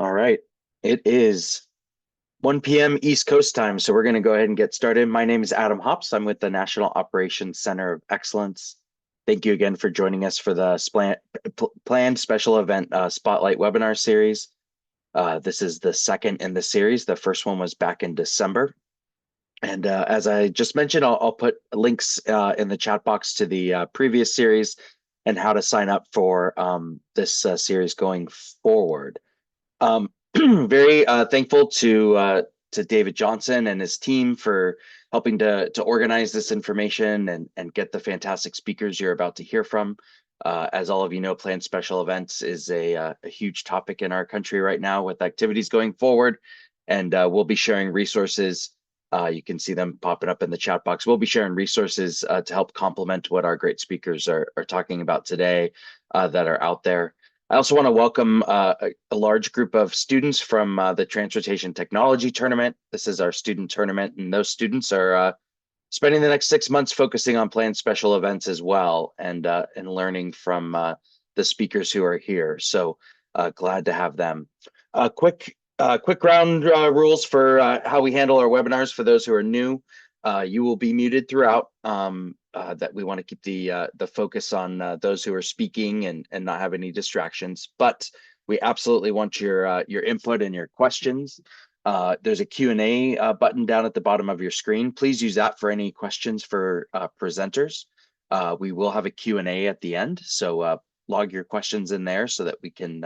All right. It is 1 p.m. East Coast time, so we're going to go ahead and get started. My name is Adam Hops. I'm with the National Operations Center of Excellence. Thank you again for joining us for the planned special event Spotlight webinar series. This is the second in the series. The first one was back in December. And as I just mentioned, I'll put links in the chat box to the previous series and how to sign up for this series going forward. Very thankful to David Johnson and his team for helping to organize this information and get the fantastic speakers you're about to hear from. As all of you know, planned special events is a huge topic in our country right now with activities going forward, and we'll be sharing resources. You can see them popping up in the chat box. We'll be sharing resources to help complement what our great speakers are talking about today that are out there. I also want to welcome a large group of students from the Transportation Technology Tournament. This is our student tournament, and those students are spending the next 6 months focusing on planned special events as well, and learning from the speakers who are here. So glad to have them. Quick ground rules for how we handle our webinars for those who are new. You will be muted throughout. That we want to keep the focus on those who are speaking and not have any distractions. But we absolutely want your input and your questions. There's a Q&A button down at the bottom of your screen. Please use that for any questions for presenters. We will have a Q&A at the end, so log your questions in there so that we can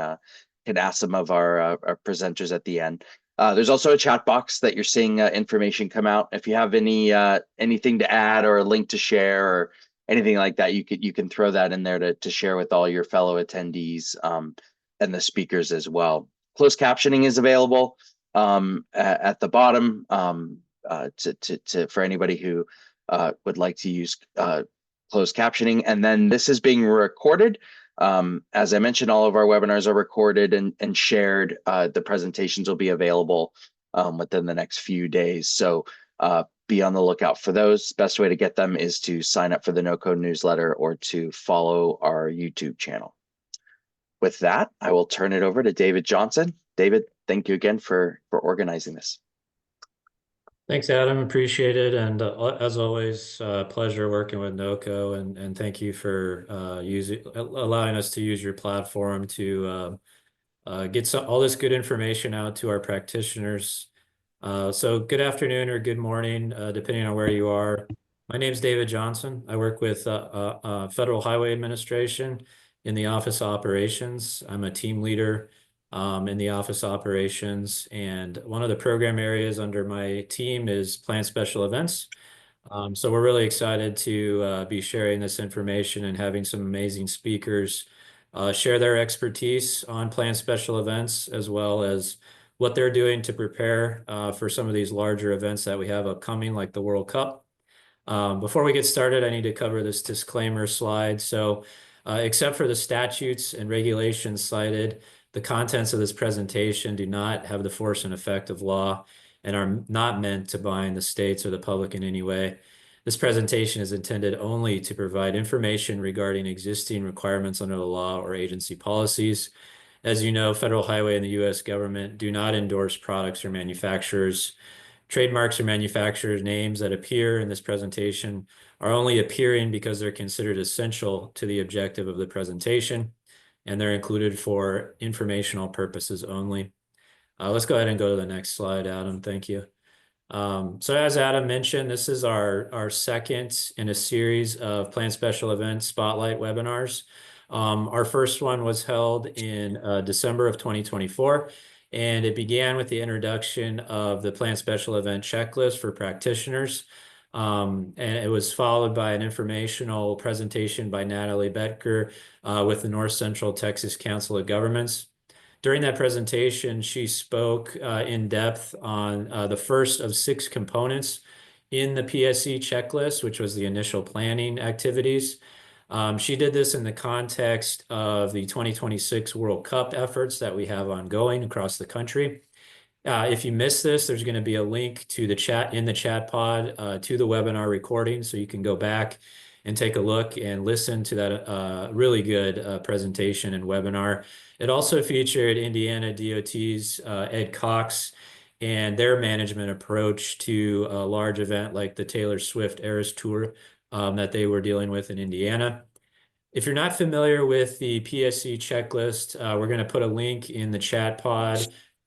ask some of our presenters at the end. There's also a chat box that you're seeing information come out. If you have anything to add or a link to share or anything like that, you can throw that in there to share with all your fellow attendees and the speakers as well. Closed captioning is available at the bottom for anybody who would like to use closed captioning. And then this is being recorded. As I mentioned, all of our webinars are recorded and shared. The presentations will be available within the next few days. So be on the lookout for those. Best way to get them is to sign up for the NOCoE newsletter or to follow our YouTube channel. With that, I will turn it over to David Johnson. David, thank you again for organizing this. Thanks, Adam. Appreciate it. And as always, pleasure working with NOCoE, and thank you for allowing us to use your platform to get all this good information out to our practitioners. So good afternoon or good morning, depending on where you are. My name is David Johnson. I work with Federal Highway Administration in the Office of Operations. I'm a team leader in the Office of Operations, and one of the program areas under my team is planned special events. So we're really excited to be sharing this information and having some amazing speakers share their expertise on planned special events, as well as what they're doing to prepare for some of these larger events that we have upcoming, like the World Cup. Before we get started, I need to cover this disclaimer slide. So except for the statutes and regulations cited, the contents of this presentation do not have the force and effect of law and are not meant to bind the states or the public in any way. This presentation is intended only to provide information regarding existing requirements under the law or agency policies. As you know, Federal Highway and the U.S. government do not endorse products or manufacturers. Trademarks or manufacturers' names that appear in this presentation are only appearing because they're considered essential to the objective of the presentation, and they're included for informational purposes only. Let's go ahead and go to the next slide, Adam. Thank you. So as Adam mentioned, this is our second in a series of planned special events spotlight webinars. Our first one was held in December of 2024, and it began with the introduction of the planned special event checklist for practitioners. And it was followed by an informational presentation by Natalie Betker with the North Central Texas Council of Governments. During that presentation, she spoke in depth on the first of 6 components in the PSE checklist, which was the initial planning activities. She did this in the context of the 2026 World Cup efforts that we have ongoing across the country. If you missed this, there's going to be a link to the chat in the chat pod to the webinar recording, so you can go back and take a look and listen to that really good presentation and webinar. It also featured Indiana DOT's Ed Cox and their management approach to a large event like the Taylor Swift Eras Tour that they were dealing with in Indiana. If you're not familiar with the PSE checklist, we're going to put a link in the chat pod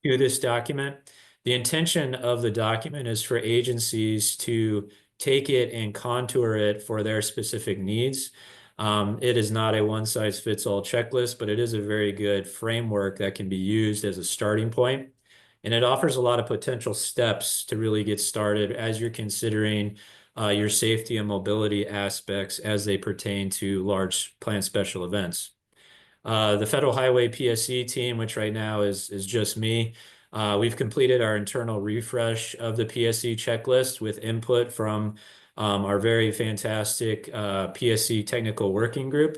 to this document. The intention of the document is for agencies to take it and contour it for their specific needs. It is not a one-size-fits-all checklist, but it is a very good framework that can be used as a starting point. And it offers a lot of potential steps to really get started as you're considering your safety and mobility aspects as they pertain to large planned special events. The Federal Highway PSE team, which right now is just me, we've completed our internal refresh of the PSE checklist with input from our very fantastic PSE technical working group,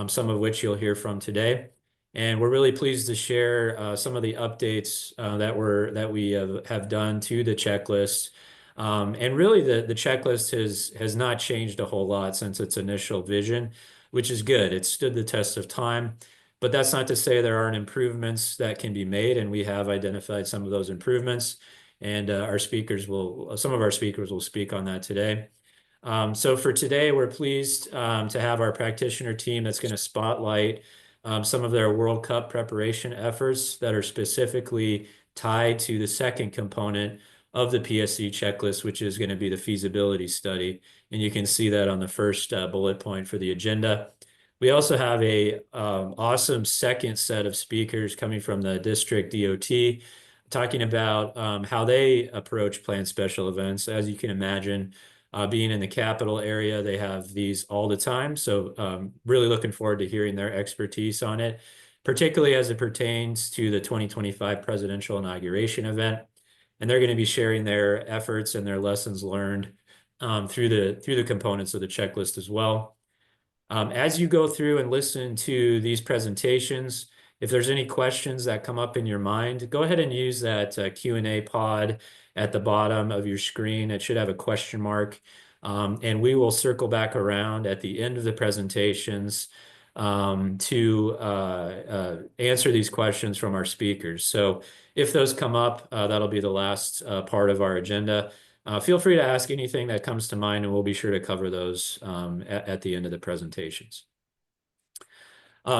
some of which you'll hear from today. And we're really pleased to share some of the updates that we have done to the checklist. And really the checklist has not changed a whole lot since its initial vision, which is good. It stood the test of time, but that's not to say there aren't improvements that can be made, and we have identified some of those improvements, and some of our speakers will speak on that today. So for today, we're pleased to have our practitioner team that's going to spotlight some of their World Cup preparation efforts that are specifically tied to the second component of the PSE checklist, which is going to be the feasibility study. And you can see that on the first bullet point for the agenda. We also have a awesome second set of speakers coming from the district DOT, talking about how they approach planned special events. As you can imagine, being in the capital area, they have these all the time. So really looking forward to hearing their expertise on it, particularly as it pertains to the 2025 presidential inauguration event. And they're going to be sharing their efforts and their lessons learned through the components of the checklist as well. As you go through and listen to these presentations, if there's any questions that come up in your mind, go ahead and use that Q&A pod at the bottom of your screen. It should have a question mark. And we will circle back around at the end of the presentations to answer these questions from our speakers. So if those come up, that'll be the last part of our agenda. Feel free to ask anything that comes to mind, and we'll be sure to cover those at the end of the presentations.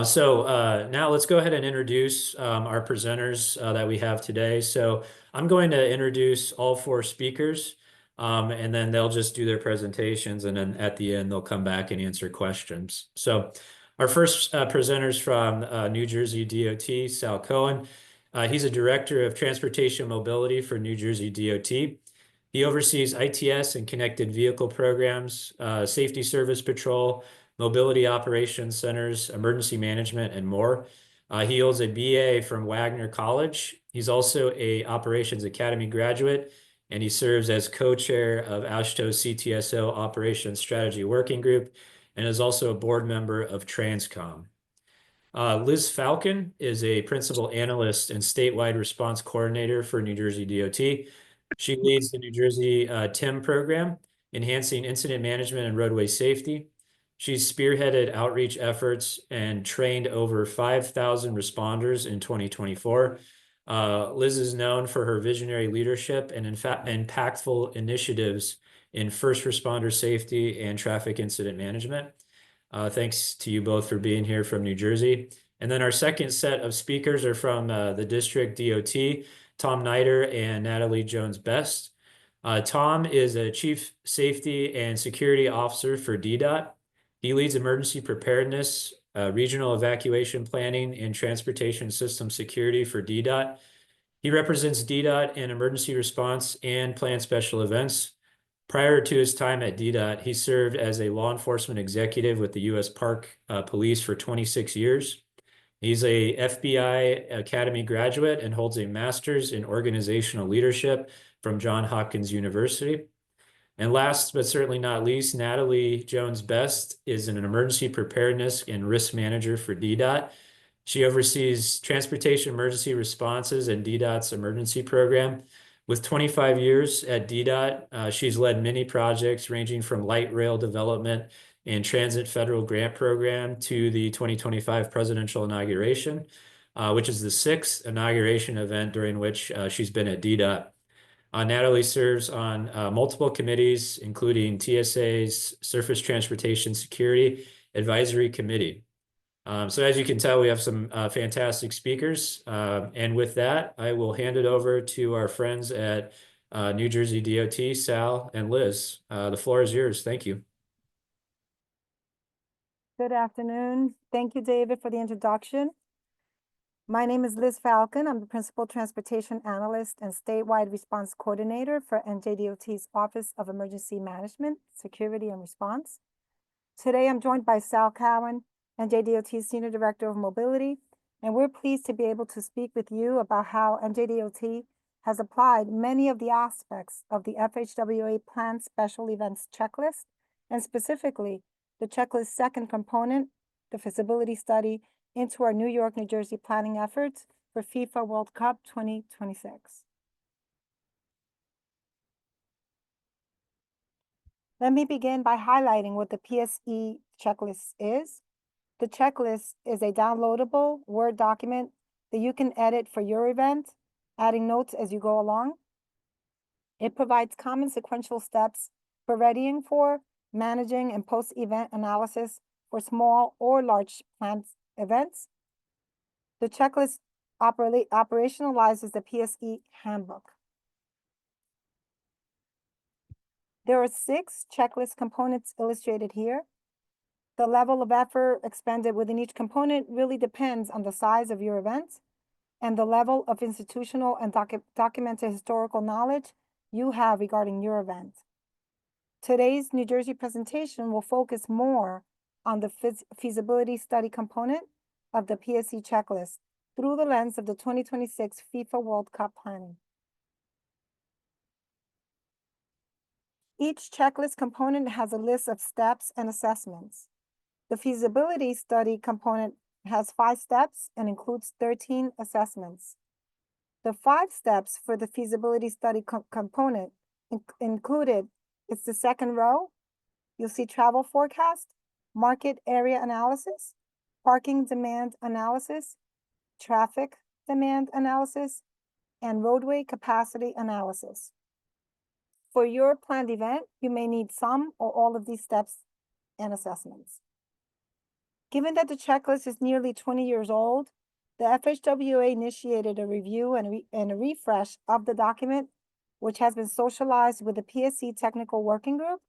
So now let's go ahead and introduce our presenters that we have today. So I'm going to introduce all four speakers, and then they'll just do their presentations, and then at the end, they'll come back and answer questions. So our first presenters from New Jersey DOT, Sal Cohen. He's a director of transportation mobility for New Jersey DOT. He oversees ITS and connected vehicle programs, safety service patrol, mobility operations centers, emergency management, and more. He holds a BA from Wagner College. He's also a Operations Academy graduate, and he serves as co-chair of AASHTO's CTSO Operations Strategy Working Group, and is also a board member of Transcom. Liz Falcon is a principal analyst and statewide response coordinator for New Jersey DOT. She leads the New Jersey TIM program, enhancing incident management and roadway safety. She's spearheaded outreach efforts and trained over 5,000 responders in 2024. Liz is known for her visionary leadership and impactful initiatives in first responder safety and traffic incident management. Thanks to you both for being here from New Jersey. And then our second set of speakers are from the district DOT, Tom Nider and Natalie Jones-Best. Tom is a Chief Safety and Security Officer for DDOT. He leads emergency preparedness, regional evacuation planning, and transportation system security for DDOT. He represents DDOT in emergency response and planned special events. Prior to his time at DDOT, he served as a law enforcement executive with the U.S. Park Police for 26 years. He's a FBI Academy graduate and holds a master's in organizational leadership from Johns Hopkins University. And last but certainly not least, Natalie Jones-Best is an emergency preparedness and risk manager for DDOT. She oversees transportation emergency responses and DDOT's emergency program. With 25 years at DDOT, she's led many projects ranging from light rail development and Transit Federal Grant Program to the 2025 presidential inauguration, which is the 6th inauguration event during which she's been at DDOT. Natalie serves on multiple committees, including TSA's Surface Transportation Security Advisory Committee. So as you can tell, we have some fantastic speakers. And with that, I will hand it over to our friends at New Jersey DOT, Sal and Liz. The floor is yours. Thank you. Good afternoon. Thank you, David, for the introduction. My name is Liz Falcon. I'm the Principal Transportation Analyst and Statewide Response Coordinator for NJDOT's Office of Emergency Management, Security, and Response. Today, I'm joined by Sal Cowan, NJDOT's Senior Director of Mobility, and we're pleased to be able to speak with you about how NJDOT has applied many of the aspects of the FHWA Planned Special Events Checklist, and specifically the checklist's second component, the feasibility study, into our New York, New Jersey planning efforts for FIFA World Cup 2026. Let me begin by highlighting what the PSE checklist is. The checklist is a downloadable Word document that you can edit for your event, adding notes as you go along. It provides common sequential steps for readying for, managing, and post-event analysis for small or large planned events. The checklist operationalizes the PSE handbook. There are 6 checklist components illustrated here. The level of effort expended within each component really depends on the size of your event and the level of institutional and documented historical knowledge you have regarding your event. Today's New Jersey presentation will focus more on the feasibility study component of the PSE checklist through the lens of the 2026 FIFA World Cup planning. Each checklist component has a list of steps and assessments. The feasibility study component has 5 steps and includes 13 assessments. The 5 steps for the feasibility study component included, it's the second row. You'll see travel forecast, market area analysis, parking demand analysis, traffic demand analysis, and roadway capacity analysis. For your planned event, you may need some or all of these steps and assessments. Given that the checklist is nearly 20 years old, the FHWA initiated a review and a refresh of the document, which has been socialized with the PSE Technical Working Group.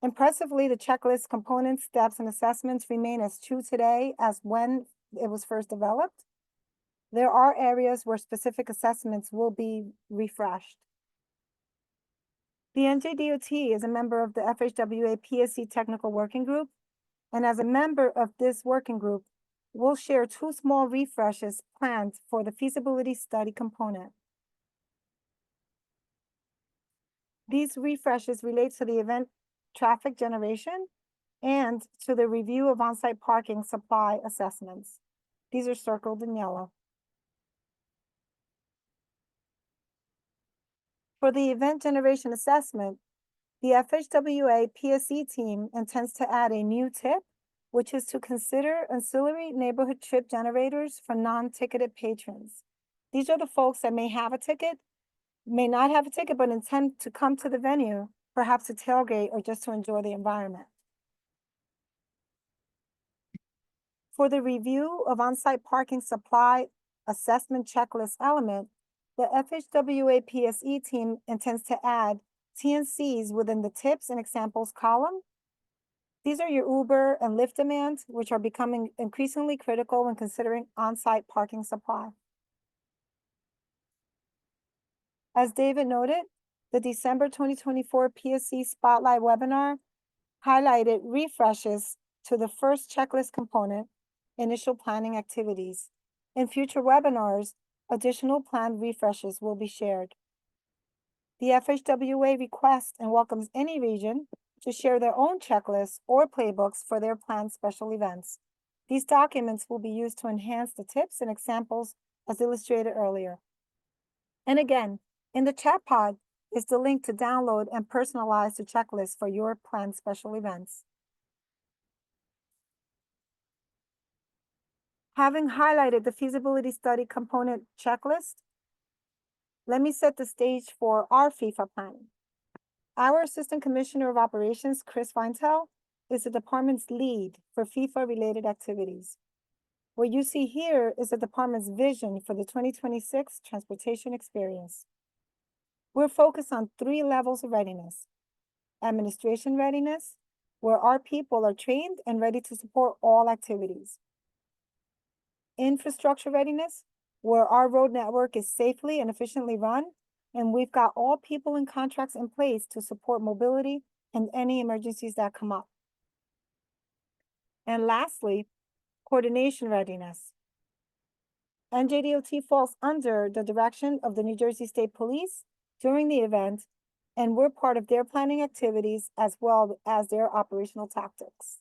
Impressively, the checklist components, steps, and assessments remain as true today as when it was first developed. There are areas where specific assessments will be refreshed. The NJDOT is a member of the FHWA PSE Technical Working Group, and as a member of this working group, we'll share 2 small refreshes planned for the feasibility study component. These refreshes relate to the event traffic generation and to the review of on-site parking supply assessments. These are circled in yellow. For the event generation assessment, the FHWA PSE team intends to add a new tip, which is to consider ancillary neighborhood trip generators for non-ticketed patrons. These are the folks that may have a ticket, may not have a ticket, but intend to come to the venue, perhaps to tailgate or just to enjoy the environment. For the review of on-site parking supply assessment checklist element, the FHWA PSE team intends to add TNCs within the tips and examples column. These are your Uber and Lyft demands, which are becoming increasingly critical when considering on-site parking supply. As David noted, the December 2024 PSE Spotlight webinar highlighted refreshes to the first checklist component, initial planning activities. In future webinars, additional planned refreshes will be shared. The FHWA requests and welcomes any region to share their own checklists or playbooks for their planned special events. These documents will be used to enhance the tips and examples as illustrated earlier. And again, in the chat pod is the link to download and personalize the checklist for your planned special events. Having highlighted the feasibility study component checklist, let me set the stage for our FIFA planning. Our Assistant Commissioner of Operations, Chris Feintel, is the department's lead for FIFA-related activities. What you see here is the department's vision for the 2026 transportation experience. We're focused on 3 levels of readiness. Administration readiness, where our people are trained and ready to support all activities. Infrastructure readiness, where our road network is safely and efficiently run, and we've got all people and contracts in place to support mobility and any emergencies that come up. And lastly, coordination readiness. NJDOT falls under the direction of the New Jersey State Police during the event, and we're part of their planning activities as well as their operational tactics.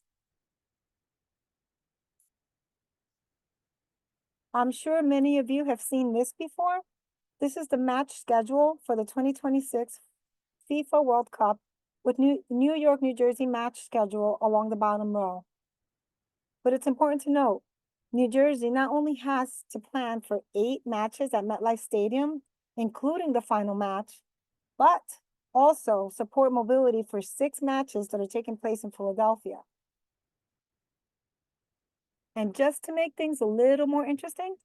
I'm sure many of you have seen this before. This is the match schedule for the 2026 FIFA World Cup with New York, New Jersey match schedule along the bottom row. But it's important to note, New Jersey not only has to plan for 8 matches at MetLife Stadium, including the final match, but also support mobility for 6 matches that are taking place in Philadelphia. And just to make things a little more interesting,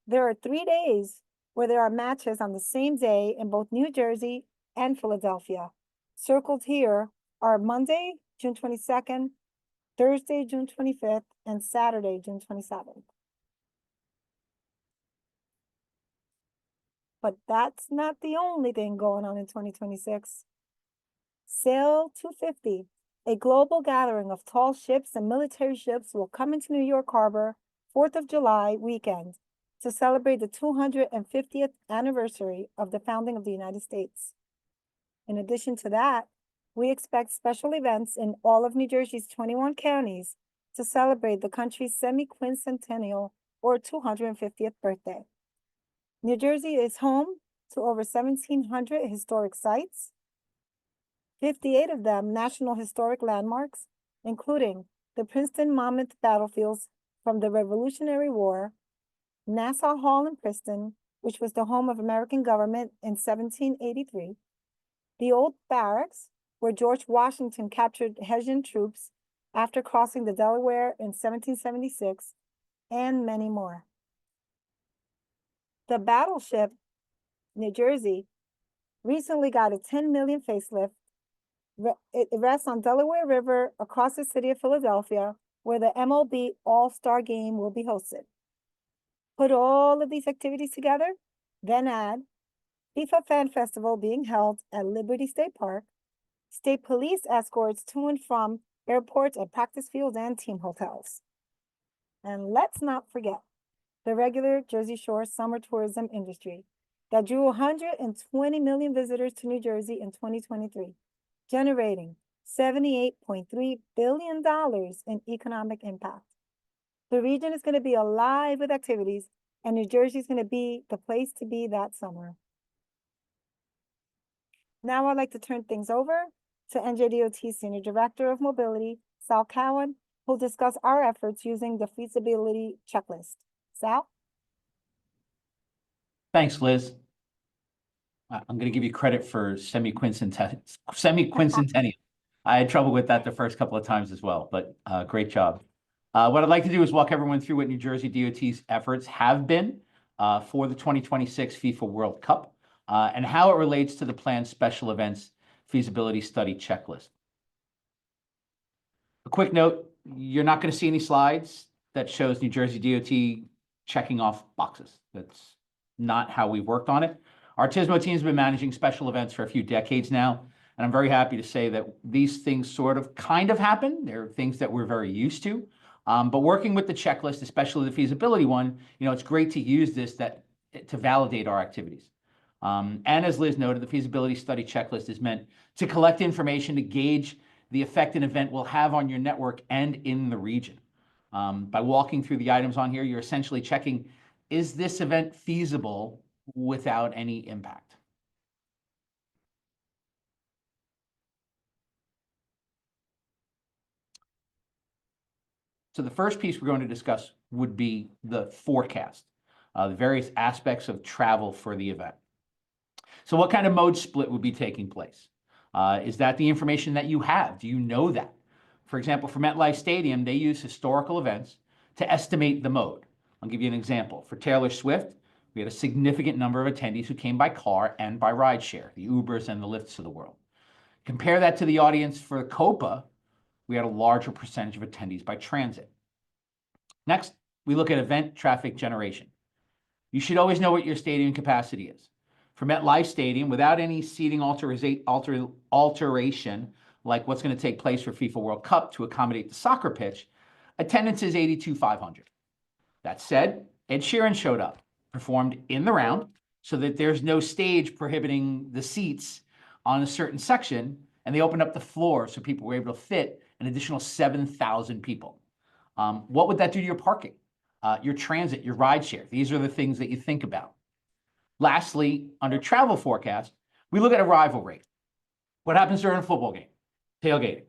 there are 3 days where there are matches on the same day in both New Jersey and Philadelphia. Circled here are Monday, June 22nd, Thursday, June 25th, and Saturday, June 27th. But that's not the only thing going on in 2026. Sail 250, a global gathering of tall ships and military ships, will come into New York Harbor 4th of July weekend to celebrate the 250th anniversary of the founding of the United States. In addition to that, we expect special events in all of New Jersey's 21 counties to celebrate the country's semi-quincentennial or 250th birthday. New Jersey is home to over 1,700 historic sites, 58 of them National Historic Landmarks, including the Princeton Monmouth battlefields from the Revolutionary War, Nassau Hall in Princeton, which was the home of American government in 1783, the old barracks, where George Washington captured Hessian troops after crossing the Delaware in 1776, and many more. The battleship, New Jersey, recently got a $10 million facelift. It rests on Delaware River across the city of Philadelphia, where the MLB All-Star Game will be hosted. Put all of these activities together, then add FIFA Fan Festival being held at Liberty State Park, state police escorts to and from airports and practice fields and team hotels. And let's not forget the regular Jersey Shore summer tourism industry that drew 120 million visitors to New Jersey in 2023, generating $78.3 billion in economic impact. The region is going to be alive with activities, and New Jersey is going to be the place to be that summer. Now I'd like to turn things over to NJDOT Senior Director of Mobility, Sal Cowan, who'll discuss our efforts using the feasibility checklist. Sal? Thanks, Liz. I'm going to give you credit for semi-quincentennial. I had trouble with that the first couple of times as well, but great job. What I'd like to do is walk everyone through what New Jersey DOT's efforts have been for the 2026 FIFA World Cup and how it relates to the planned special events feasibility study checklist. A quick note, you're not going to see any slides that shows New Jersey DOT checking off boxes. That's not how we worked on it. Our TSMO team has been managing special events for a few decades now, and I'm very happy to say that these things sort of kind of happen. They're things that we're very used to. But working with the checklist, especially the feasibility one, it's great to use this to validate our activities. And as Liz noted, the feasibility study checklist is meant to collect information to gauge the effect an event will have on your network and in the region. By walking through the items on here, you're essentially checking, is this event feasible without any impact? So the first piece we're going to discuss would be the forecast, the various aspects of travel for the event. So what kind of mode split would be taking place? Is that the information that you have? Do you know that? For example, for MetLife Stadium, they use historical events to estimate the mode. I'll give you an example. For Taylor Swift, we had a significant number of attendees who came by car and by rideshare, the Ubers and the Lyfts of the world. Compare that to the audience for Copa, we had a larger percentage of attendees by transit. Next, we look at event traffic generation. You should always know what your stadium capacity is. For MetLife Stadium, without any seating alteration, like what's going to take place for FIFA World Cup to accommodate the soccer pitch, attendance is 82,500. That said, Ed Sheeran showed up, performed in the round, so that there's no stage prohibiting the seats on a certain section, and they opened up the floor so people were able to fit an additional 7,000 people. What would that do to your parking, your transit, your rideshare? These are the things that you think about. Lastly, under travel forecast, we look at arrival rate. What happens during a football game? Tailgating.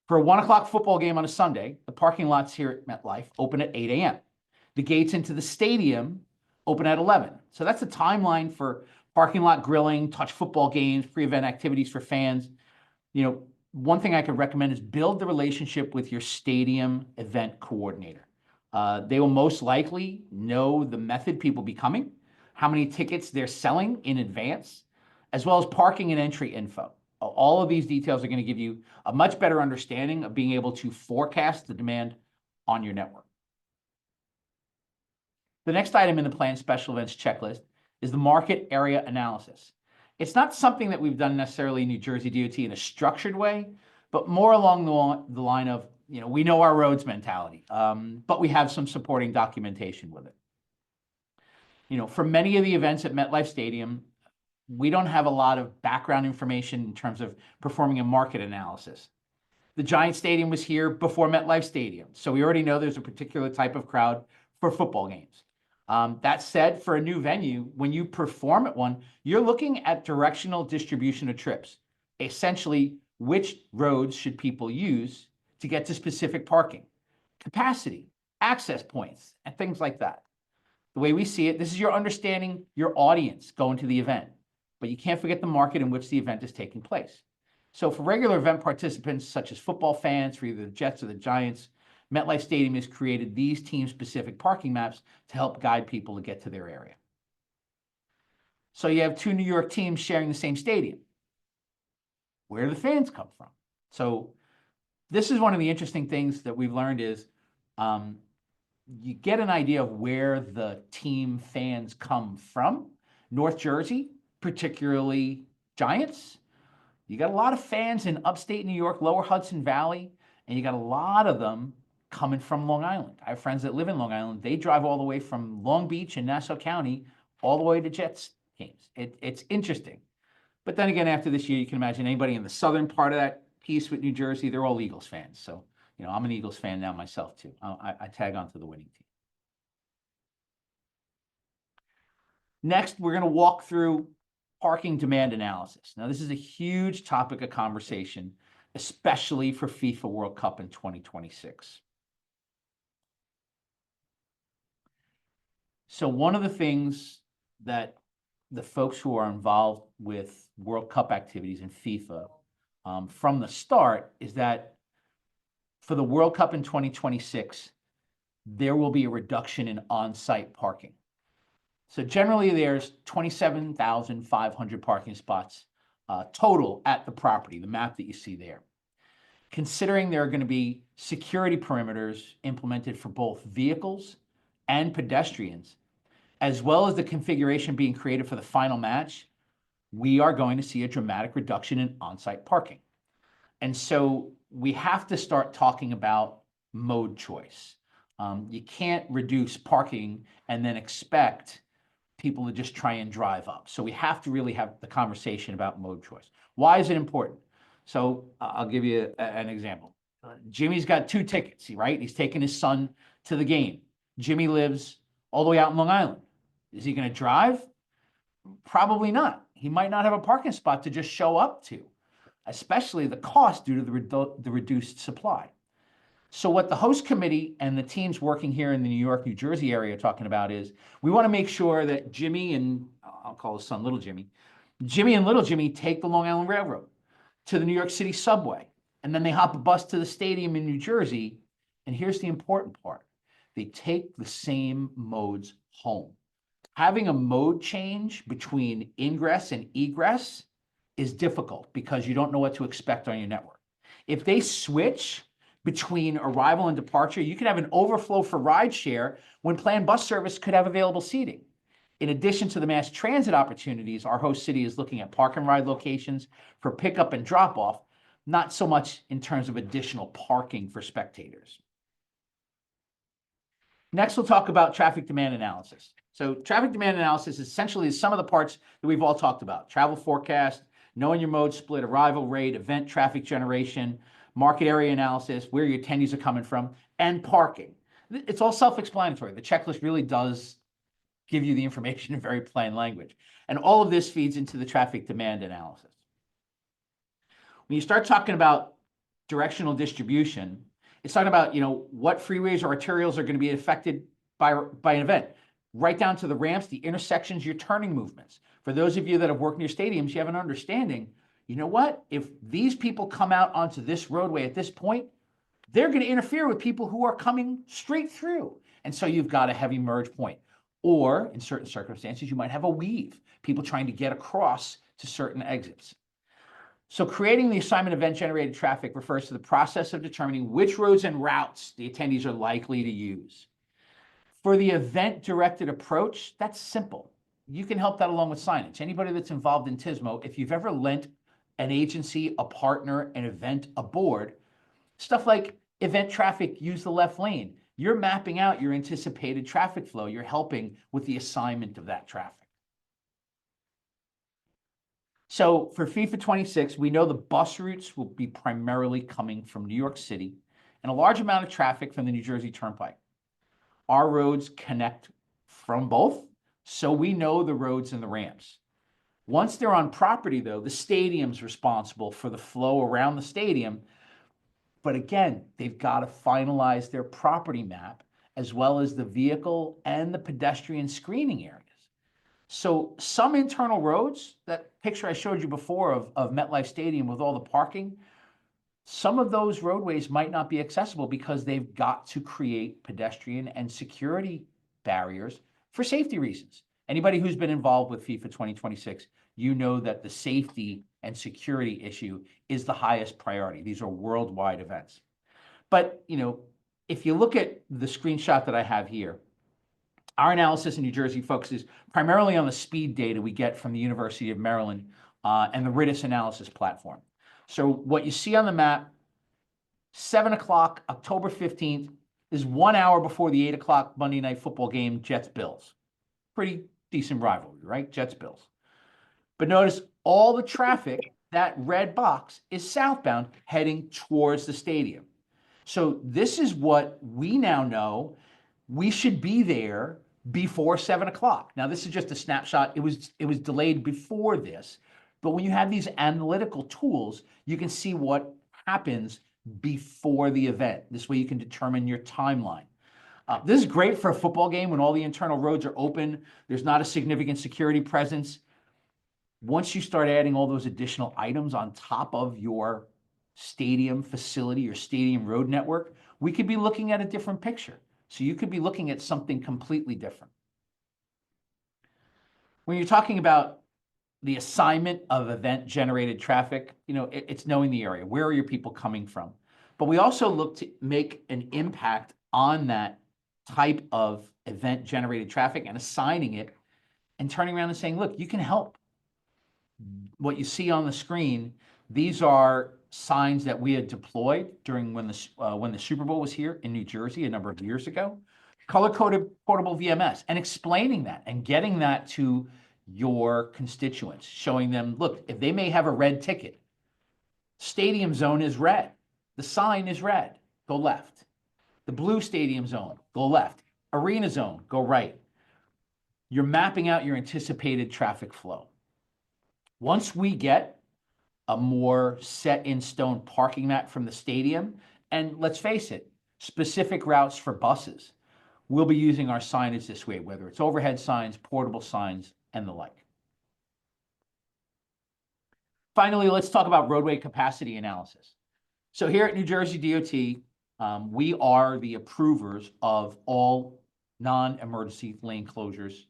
For a 1 o'clock football game on a Sunday, the parking lots here at MetLife open at 8 a.m. The gates into the stadium open at 11. So that's a timeline for parking lot grilling, touch football games, pre-event activities for fans. You know, one thing I could recommend is build the relationship with your stadium event coordinator. They will most likely know the method people be coming, how many tickets they're selling in advance, as well as parking and entry info. All of these details are going to give you a much better understanding of being able to forecast the demand on your network. The next item in the planned special events checklist is the market area analysis. It's not something that we've done necessarily in New Jersey DOT in a structured way, but more along the line of, you know, we know our roads mentality, but we have some supporting documentation with it. You know, for many of the events at MetLife Stadium, we don't have a lot of background information in terms of performing a market analysis. The Giant Stadium was here before MetLife Stadium, so we already know there's a particular type of crowd for football games. That said, for a new venue, when you perform at one, you're looking at directional distribution of trips. Essentially, which roads should people use to get to specific parking, capacity, access points, and things like that. The way we see it, this is your understanding your audience going to the event, but you can't forget the market in which the event is taking place. So for regular event participants, such as football fans for either the Jets or the Giants, MetLife Stadium has created these team-specific parking maps to help guide people to get to their area. So you have two New York teams sharing the same stadium. Where do the fans come from? So this is one of the interesting things that we've learned is you get an idea of where the team fans come from. North Jersey, particularly Giants. You got a lot of fans in upstate New York, lower Hudson Valley, and you got a lot of them coming from Long Island. I have friends that live in Long Island. They drive all the way from Long Beach and Nassau County all the way to Jets games. It's interesting. But then again, after this year, you can imagine anybody in the southern part of that piece with New Jersey, they're all Eagles fans. So, you know, I'm an Eagles fan now myself too. I tag on to the winning team. Next, we're going to walk through parking demand analysis. Now, this is a huge topic of conversation, especially for FIFA World Cup in 2026. So one of the things that the folks who are involved with World Cup activities in FIFA from the start is that for the World Cup in 2026, there will be a reduction in on-site parking. So generally there's 27,500 parking spots total at the property, the map that you see there. Considering there are going to be security perimeters implemented for both vehicles and pedestrians, as well as the configuration being created for the final match, we are going to see a dramatic reduction in on-site parking. And so we have to start talking about mode choice. You can't reduce parking and then expect people to just try and drive up. So we have to really have the conversation about mode choice. Why is it important? So I'll give you an example. Jimmy's got 2 tickets, right? He's taking his son to the game. Jimmy lives all the way out in Long Island. Is he going to drive? Probably not. He might not have a parking spot to just show up to, especially the cost due to the reduced supply. So what the host committee and the teams working here in the New York, New Jersey area are talking about is we want to make sure that Jimmy and I'll call his son Little Jimmy, Jimmy and Little Jimmy take the Long Island Railroad to the New York City subway. And then they hop a bus to the stadium in New Jersey. And here's the important part. They take the same modes home. Having a mode change between ingress and egress is difficult because you don't know what to expect on your network. If they switch between arrival and departure, you can have an overflow for rideshare when planned bus service could have available seating. In addition to the mass transit opportunities, our host city is looking at park and ride locations for pickup and drop off, not so much in terms of additional parking for spectators. Next, we'll talk about traffic demand analysis. So traffic demand analysis essentially is some of the parts that we've all talked about: travel forecast, knowing your mode split, arrival rate, event traffic generation, market area analysis, where your attendees are coming from, and parking. It's all self-explanatory. The checklist really does give you the information in very plain language. And all of this feeds into the traffic demand analysis. When you start talking about directional distribution, it's talking about, what freeways or arterials are going to be affected by an event, right down to the ramps, the intersections, your turning movements. For those of you that have worked near stadiums, you have an understanding, you know what? If these people come out onto this roadway at this point, they're going to interfere with people who are coming straight through. And so you've got a heavy merge point. Or in certain circumstances, you might have a weave, people trying to get across to certain exits. So creating the assignment event-generated traffic refers to the process of determining which roads and routes the attendees are likely to use. For the event-directed approach, that's simple. You can help that along with signage. Anybody that's involved in TSMO, if you've ever lent an agency, a partner, an event, a board, stuff like event traffic, use the left lane, you're mapping out your anticipated traffic flow. You're helping with the assignment of that traffic. So for FIFA 26, we know the bus routes will be primarily coming from New York City and a large amount of traffic from the New Jersey Turnpike. Our roads connect from both, so we know the roads and the ramps. Once they're on property, though, the stadium's responsible for the flow around the stadium. But again, they've got to finalize their property map as well as the vehicle and the pedestrian screening areas. So some internal roads, that picture I showed you before of MetLife Stadium with all the parking, some of those roadways might not be accessible because they've got to create pedestrian and security barriers for safety reasons. Anybody who's been involved with FIFA 2026, you know that the safety and security issue is the highest priority. These are worldwide events. But, if you look at the screenshot that I have here, our analysis in New Jersey focuses primarily on the speed data we get from the University of Maryland and the RIDIS analysis platform. So what you see on the map, 7 o'clock, October 15th, is 1 hour before the 8 o'clock Monday Night Football game, Jets-Bills. Pretty decent rivalry, right? Jets-Bills. But notice all the traffic, that red box, is southbound heading towards the stadium. So this is what we now know. We should be there before 7 o'clock. Now, this is just a snapshot. It was delayed before this. But when you have these analytical tools, you can see what happens before the event. This way you can determine your timeline. This is great for a football game when all the internal roads are open. There's not a significant security presence. Once you start adding all those additional items on top of your stadium facility, your stadium road network, we could be looking at a different picture. So you could be looking at something completely different. When you're talking about the assignment of event-generated traffic, it's knowing the area. Where are your people coming from? But we also look to make an impact on that type of event-generated traffic and assigning it and turning around and saying, look, you can help. What you see on the screen, these are signs that we had deployed during when the Super Bowl was here in New Jersey a number of years ago. Color-coded portable VMS, and explaining that and getting that to your constituents, showing them, look, if they may have a red ticket, stadium zone is red, the sign is red, go left. The blue stadium zone, go left. Arena zone, go right. You're mapping out your anticipated traffic flow. Once we get a more set in stone parking map from the stadium, and let's face it, Specific routes for buses, we'll be using our signage this way, whether it's overhead signs, portable signs, and the like. Finally, let's talk about roadway capacity analysis. So here at New Jersey DOT, we are the approvers of all non-emergency lane closures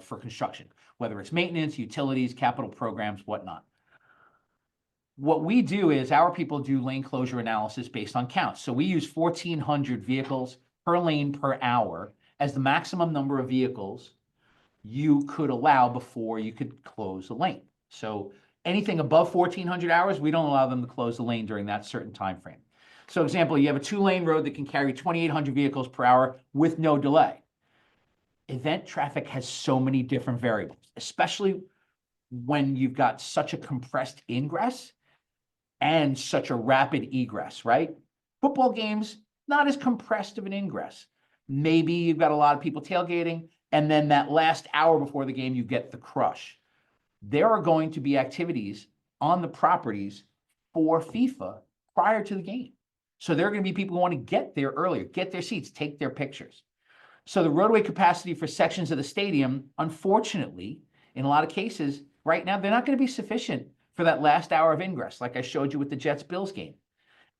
for construction, whether it's maintenance, utilities, capital programs, whatnot. What we do is our people do lane closure analysis based on counts. So we use 1,400 vehicles per lane per hour as the maximum number of vehicles you could allow before you could close a lane. So anything above 1,400 hours, we don't allow them to close the lane during that certain time frame. So example, you have a 2-lane road that can carry 2,800 vehicles per hour with no delay. Event traffic has so many different variables, especially when you've got such a compressed ingress and such a rapid egress, right? Football games, not as compressed of an ingress. Maybe you've got a lot of people tailgating, and then that last hour before the game, you get the crush. There are going to be activities on the properties for FIFA prior to the game. So there are going to be people who want to get there earlier, get their seats, take their pictures. So the roadway capacity for sections of the stadium, unfortunately, in a lot of cases, right now, they're not going to be sufficient for that last hour of ingress, like I showed you with the Jets-Bills game.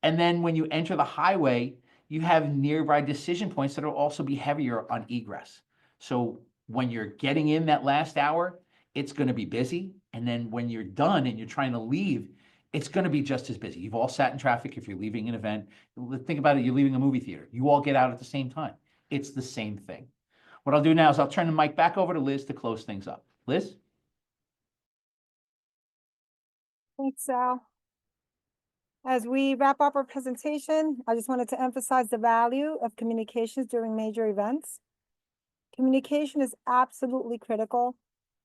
And then when you enter the highway, you have nearby decision points that will also be heavier on egress. So when you're getting in that last hour, it's going to be busy. And then when you're done and you're trying to leave, it's going to be just as busy. You've all sat in traffic if you're leaving an event. Think about it, you're leaving a movie theater. You all get out at the same time. It's the same thing. What I'll do now is I'll turn the mic back over to Liz to close things up. Liz? Thanks, Sal. As we wrap up our presentation, I just wanted to emphasize the value of communications during major events. Communication is absolutely critical.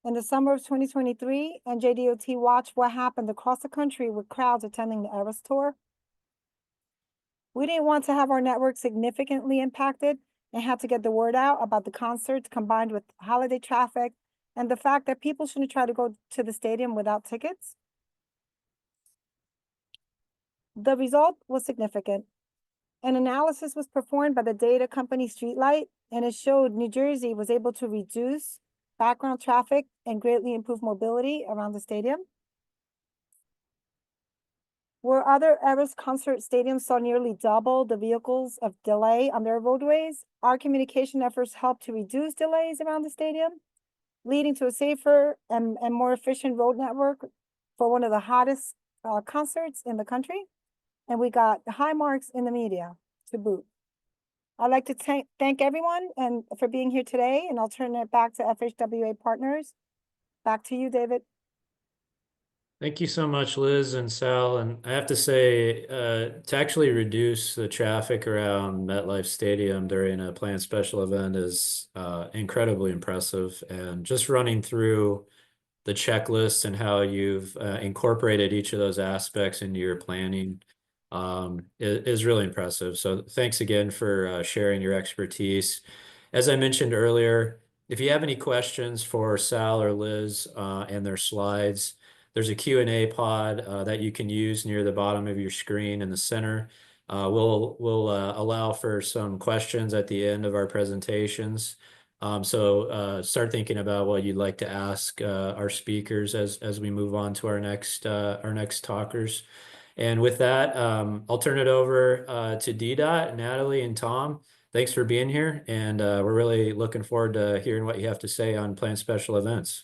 In the summer of 2023, NJDOT watched what happened across the country with crowds attending the Eras Tour. We didn't want to have our network significantly impacted and had to get the word out about the concerts combined with holiday traffic and the fact that people shouldn't try to go to the stadium without tickets. The result was significant. An analysis was performed by the data company Streetlight, and it showed New Jersey was able to reduce background traffic and greatly improve mobility around the stadium. Where other Eras concert stadiums saw nearly double the vehicles of delay on their roadways, our communication efforts helped to reduce delays around the stadium, leading to a safer and more efficient road network for one of the hottest concerts in the country. And we got high marks in the media to boot. I'd like to thank everyone and for being here today, and I'll turn it back to FHWA partners. Back to you, David. Thank you so much, Liz and Sal. And I have to say, to actually reduce the traffic around MetLife Stadium during a planned special event is incredibly impressive. And just running through the checklist and how you've incorporated each of those aspects into your planning is really impressive. So thanks again for sharing your expertise. As I mentioned earlier, if you have any questions for Sal or Liz and their slides, there's a Q&A pod that you can use near the bottom of your screen in the center. We'll allow for some questions at the end of our presentations. So start thinking about what you'd like to ask our speakers as we move on to our next talkers. And with that, I'll turn it over to DDOT, Natalie, and Tom. Thanks for being here, and we're really looking forward to hearing what you have to say on planned special events.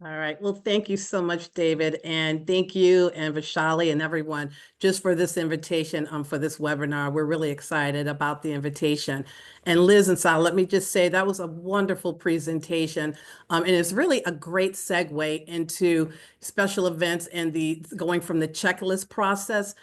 All right. Well, thank you so much, David. And thank you and Vishali and everyone just for this invitation for this webinar. We're really excited about the invitation. And Liz and Sal, let me just say that was a wonderful presentation. And it's really a great segue into special events and the going from the checklist process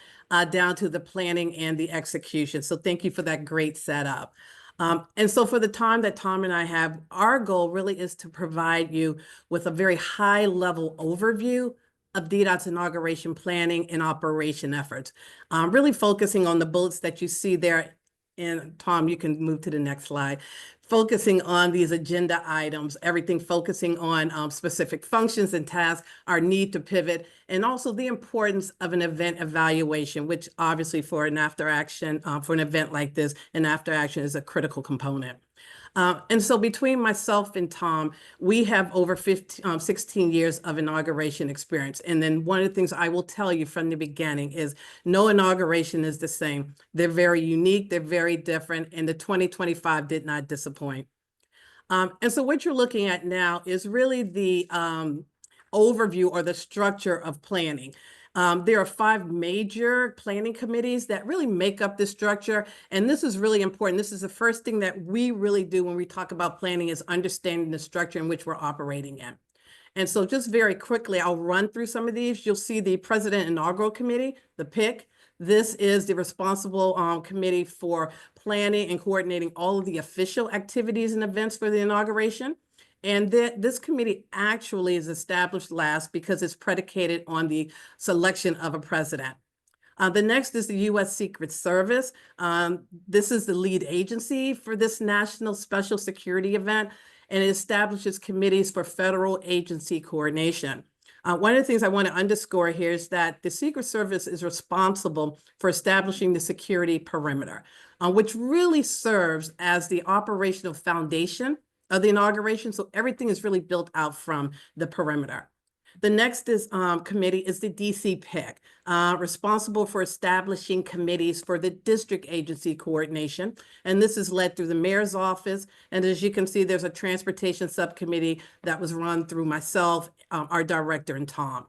down to the planning and the execution. So thank you for that great setup. And so for the time that Tom and I have, our goal really is to provide you with a very high level overview of DDOT's inauguration planning and operation efforts, really focusing on the bullets that you see there. And Tom, you can move to the next slide. focusing on these agenda items, everything focusing on specific functions and tasks, our need to pivot, and also the importance of an event evaluation, which obviously for an after action, for an event like this, an after action is a critical component. And so between myself and Tom, we have over 16 years of inauguration experience. And then one of the things I will tell you from the beginning is no inauguration is the same. They're very unique, they're very different, and the 2025 did not disappoint. And so what you're looking at now is really the overview or the structure of planning. There are 5 major planning committees that really make up this structure. And this is really important. This is the first thing that we really do when we talk about planning is understanding the structure in which we're operating in. And so just very quickly, I'll run through some of these. You'll see the President Inaugural Committee, the PIC. This is the responsible committee for planning and coordinating all of the official activities and events for the inauguration. And this committee actually is established last because it's predicated on the selection of a president. The next is the U.S. Secret Service. This is the lead agency for this national special security event, and it establishes committees for federal agency coordination. One of the things I want to underscore here is that the Secret Service is responsible for establishing the security perimeter, which really serves as the operational foundation of the inauguration. So everything is really built out from the perimeter. The next committee is the DC PIC, responsible for establishing committees for the district agency coordination. And this is led through the mayor's office. And as you can see, there's a transportation subcommittee that was run through myself, our director, and Tom.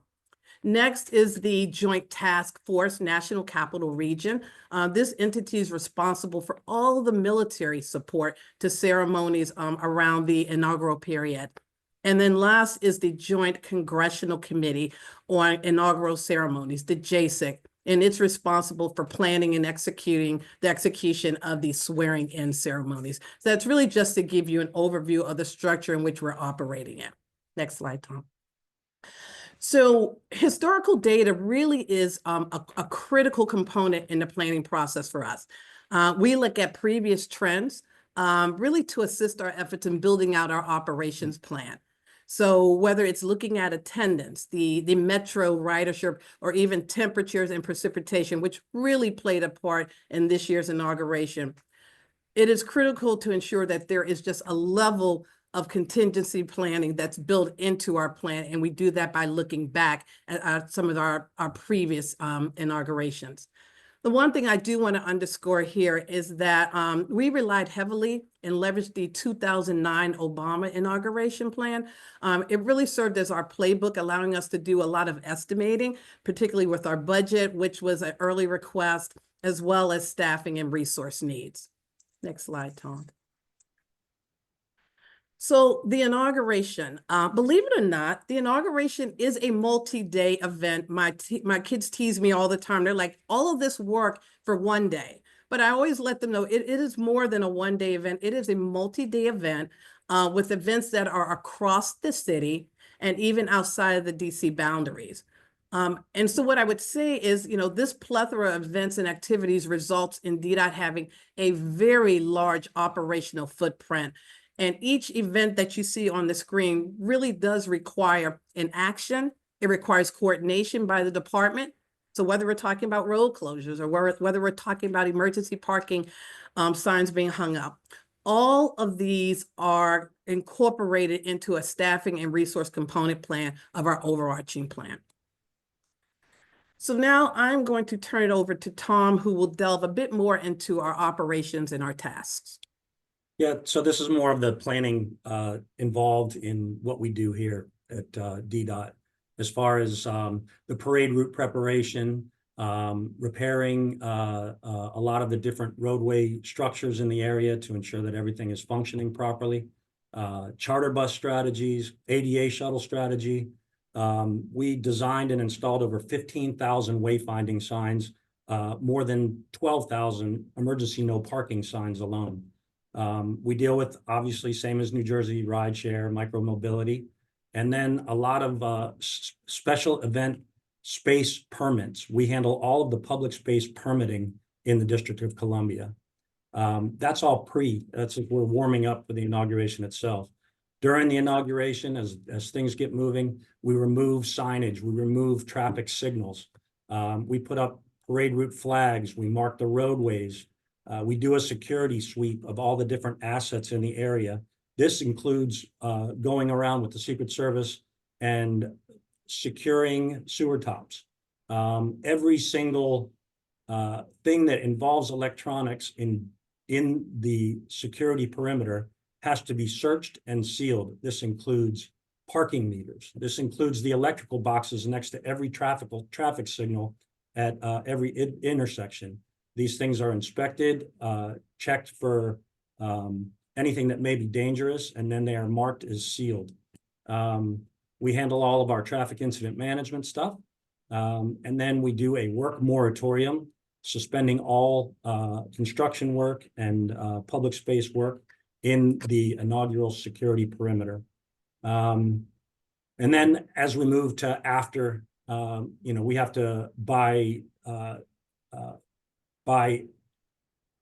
Next is the Joint Task Force National Capital Region. This entity is responsible for all the military support to ceremonies around the inaugural period. And then last is the Joint Congressional Committee on Inaugural Ceremonies, the JCIC, and it's responsible for planning and executing the execution of the swearing-in ceremonies. So that's really just to give you an overview of the structure in which we're operating in. Next slide, Tom. So historical data really is a critical component in the planning process for us. We look at previous trends really to assist our efforts in building out our operations plan. So whether it's looking at attendance, the metro ridership, or even temperatures and precipitation, which really played a part in this year's inauguration, it is critical to ensure that there is just a level of contingency planning that's built into our plan. And we do that by looking back at some of our previous inaugurations. The one thing I do want to underscore here is that we relied heavily and leveraged the 2009 Obama inauguration plan. It really served as our playbook, allowing us to do a lot of estimating, particularly with our budget, which was an early request, as well as staffing and resource needs. Next slide, Tom. So the inauguration, believe it or not, the inauguration is a multi-day event. My kids tease me all the time. They're like, all of this work for one day. But I always let them know it is more than a one-day event. It is a multi-day event with events that are across the city and even outside of the DC boundaries. And so what I would say is, this plethora of events and activities results in DDOT having a very large operational footprint. And each event that you see on the screen really does require an action. It requires coordination by the department. So whether we're talking about road closures or whether we're talking about emergency parking signs being hung up, all of these are incorporated into a staffing and resource component plan of our overarching plan. So now I'm going to turn it over to Tom, who will delve a bit more into our operations and our tasks. Yeah, so this is more of the planning involved in what we do here at DDOT, as far as the parade route preparation, repairing a lot of the different roadway structures in the area to ensure that everything is functioning properly, charter bus strategies, ADA shuttle strategy. We designed and installed over 15,000 wayfinding signs, more than 12,000 emergency no parking signs alone. We deal with, obviously, same as New Jersey, rideshare, micromobility, and then a lot of special event space permits. We handle all of the public space permitting in the District of Columbia. That's all we're warming up for the inauguration itself. During the inauguration, as things get moving, we remove signage, we remove traffic signals. We put up parade route flags, we mark the roadways. We do a security sweep of all the different assets in the area. This includes going around with the Secret Service and securing sewer tops. Every single thing that involves electronics in the security perimeter has to be searched and sealed. This includes parking meters. This includes the electrical boxes next to every traffic signal at every intersection. These things are inspected, checked for anything that may be dangerous, and then they are marked as sealed. We handle all of our traffic incident management stuff. And then we do a work moratorium, suspending all construction work and public space work in the inaugural security perimeter. And then as we move to after, we have to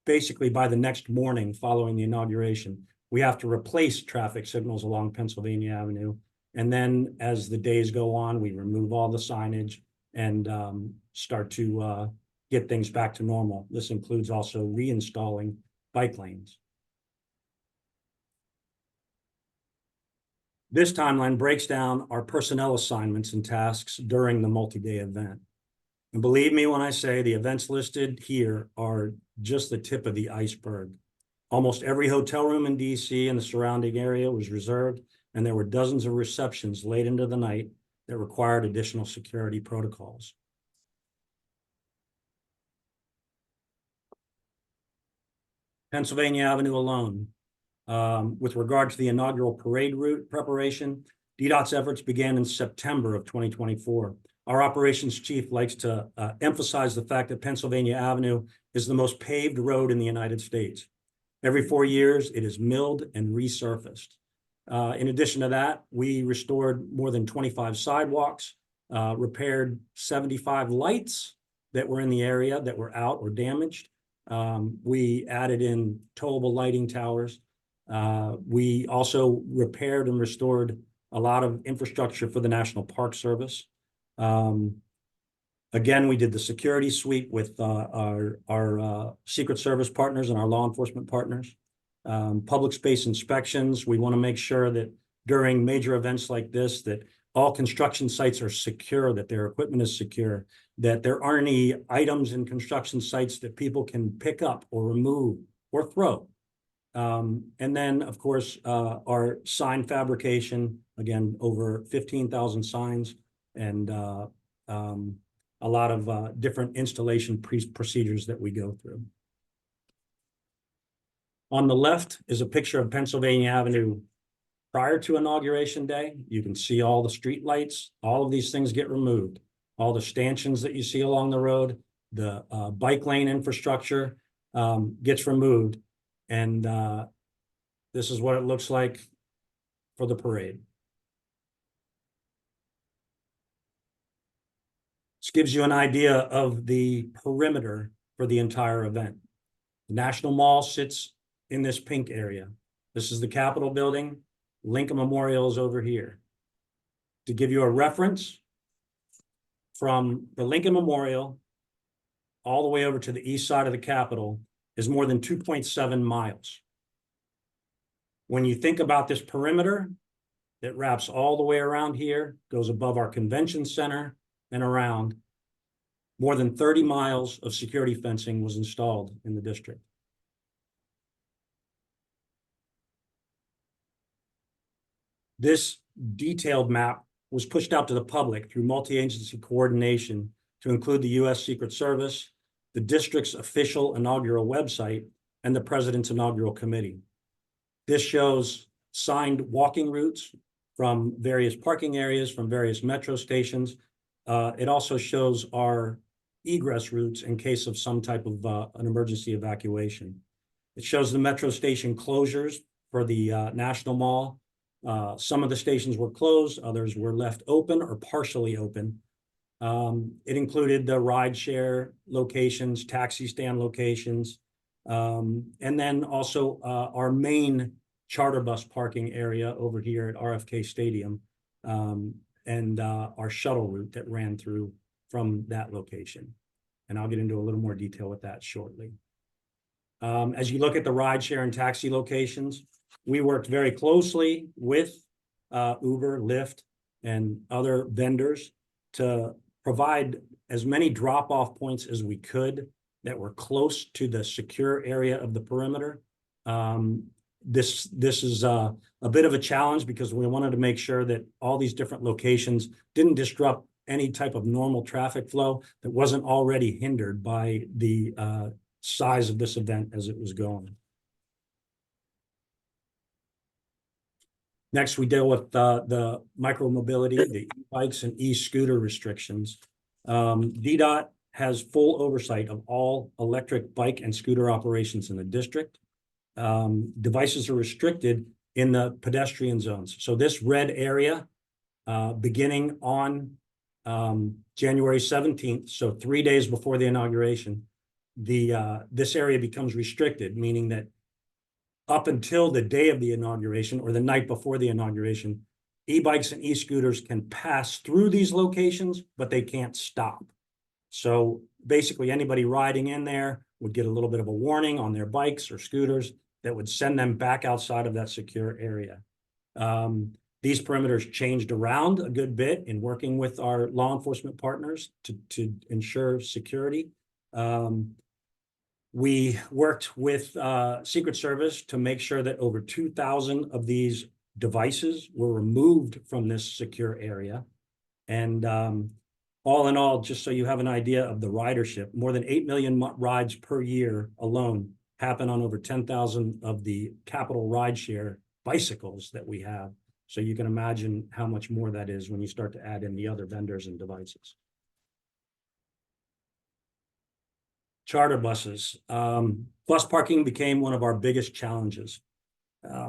basically by the next morning following the inauguration, we have to replace traffic signals along Pennsylvania Avenue. And then as the days go on, we remove all the signage and start to get things back to normal. This includes also reinstalling bike lanes. This timeline breaks down our personnel assignments and tasks during the multi-day event. And believe me when I say the events listed here are just the tip of the iceberg. Almost every hotel room in DC and the surrounding area was reserved, and there were dozens of receptions late into the night that required additional security protocols. Pennsylvania Avenue alone. With regard to the inaugural parade route preparation, DDOT's efforts began in September of 2024. Our operations chief likes to emphasize the fact that Pennsylvania Avenue is the most paved road in the United States. Every 4 years, it is milled and resurfaced. In addition to that, we restored more than 25 sidewalks, repaired 75 lights that were in the area that were out or damaged. We added in towable lighting towers. We also repaired and restored a lot of infrastructure for the National Park Service. Again, we did the security sweep with our Secret Service partners and our law enforcement partners. Public space inspections. We want to make sure that during major events like this, that all construction sites are secure, that their equipment is secure, that there aren't any items in construction sites that people can pick up or remove or throw. And then, of course, our sign fabrication, again, over 15,000 signs and a lot of different installation procedures that we go through. On the left is a picture of Pennsylvania Avenue prior to Inauguration Day. You can see all the street lights, all of these things get removed. All the stanchions that you see along the road, the bike lane infrastructure gets removed. And this is what it looks like for the parade. This gives you an idea of the perimeter for the entire event. The National Mall sits in this pink area. This is the Capitol building. Lincoln Memorial is over here. To give you a reference, from the Lincoln Memorial all the way over to the east side of the Capitol is more than 2.7 miles. When you think about this perimeter that wraps all the way around here, goes above our convention center and around, more than 30 miles of security fencing was installed in the district. This detailed map was pushed out to the public through multi-agency coordination to include the U.S. Secret Service, the district's official inaugural website, and the President's inaugural committee. This shows signed walking routes from various parking areas, from various metro stations. It also shows our egress routes in case of some type of an emergency evacuation. It shows the metro station closures for the National Mall. Some of the stations were closed, others were left open or partially open. It included the rideshare locations, taxi stand locations, And then also our main charter bus parking area over here at RFK Stadium, and our shuttle route that ran through from that location. And I'll get into a little more detail with that shortly. As you look at the rideshare and taxi locations, we worked very closely with Uber, Lyft, and other vendors to provide as many drop-off points as we could that were close to the secure area of the perimeter. This is a bit of a challenge because we wanted to make sure that all these different locations didn't disrupt any type of normal traffic flow that wasn't already hindered by the size of this event as it was going. Next, we deal with the micromobility, the e-bikes and e-scooter restrictions. DDOT has full oversight of all electric bike and scooter operations in the district. Devices are restricted in the pedestrian zones. So this red area, beginning on January 17th, so 3 days before the inauguration, this area becomes restricted, meaning that up until the day of the inauguration or the night before the inauguration, e-bikes and e-scooters can pass through these locations, but they can't stop. So basically anybody riding in there would get a little bit of a warning on their bikes or scooters that would send them back outside of that secure area. These perimeters changed around a good bit in working with our law enforcement partners to ensure security. We worked with Secret Service to make sure that over 2,000 of these devices were removed from this secure area. And all in all, just so you have an idea of the ridership, more than 8 million rides per year alone happen on over 10,000 of the capital rideshare bicycles that we have. So you can imagine how much more that is when you start to add in the other vendors and devices. Charter buses. Bus parking became one of our biggest challenges.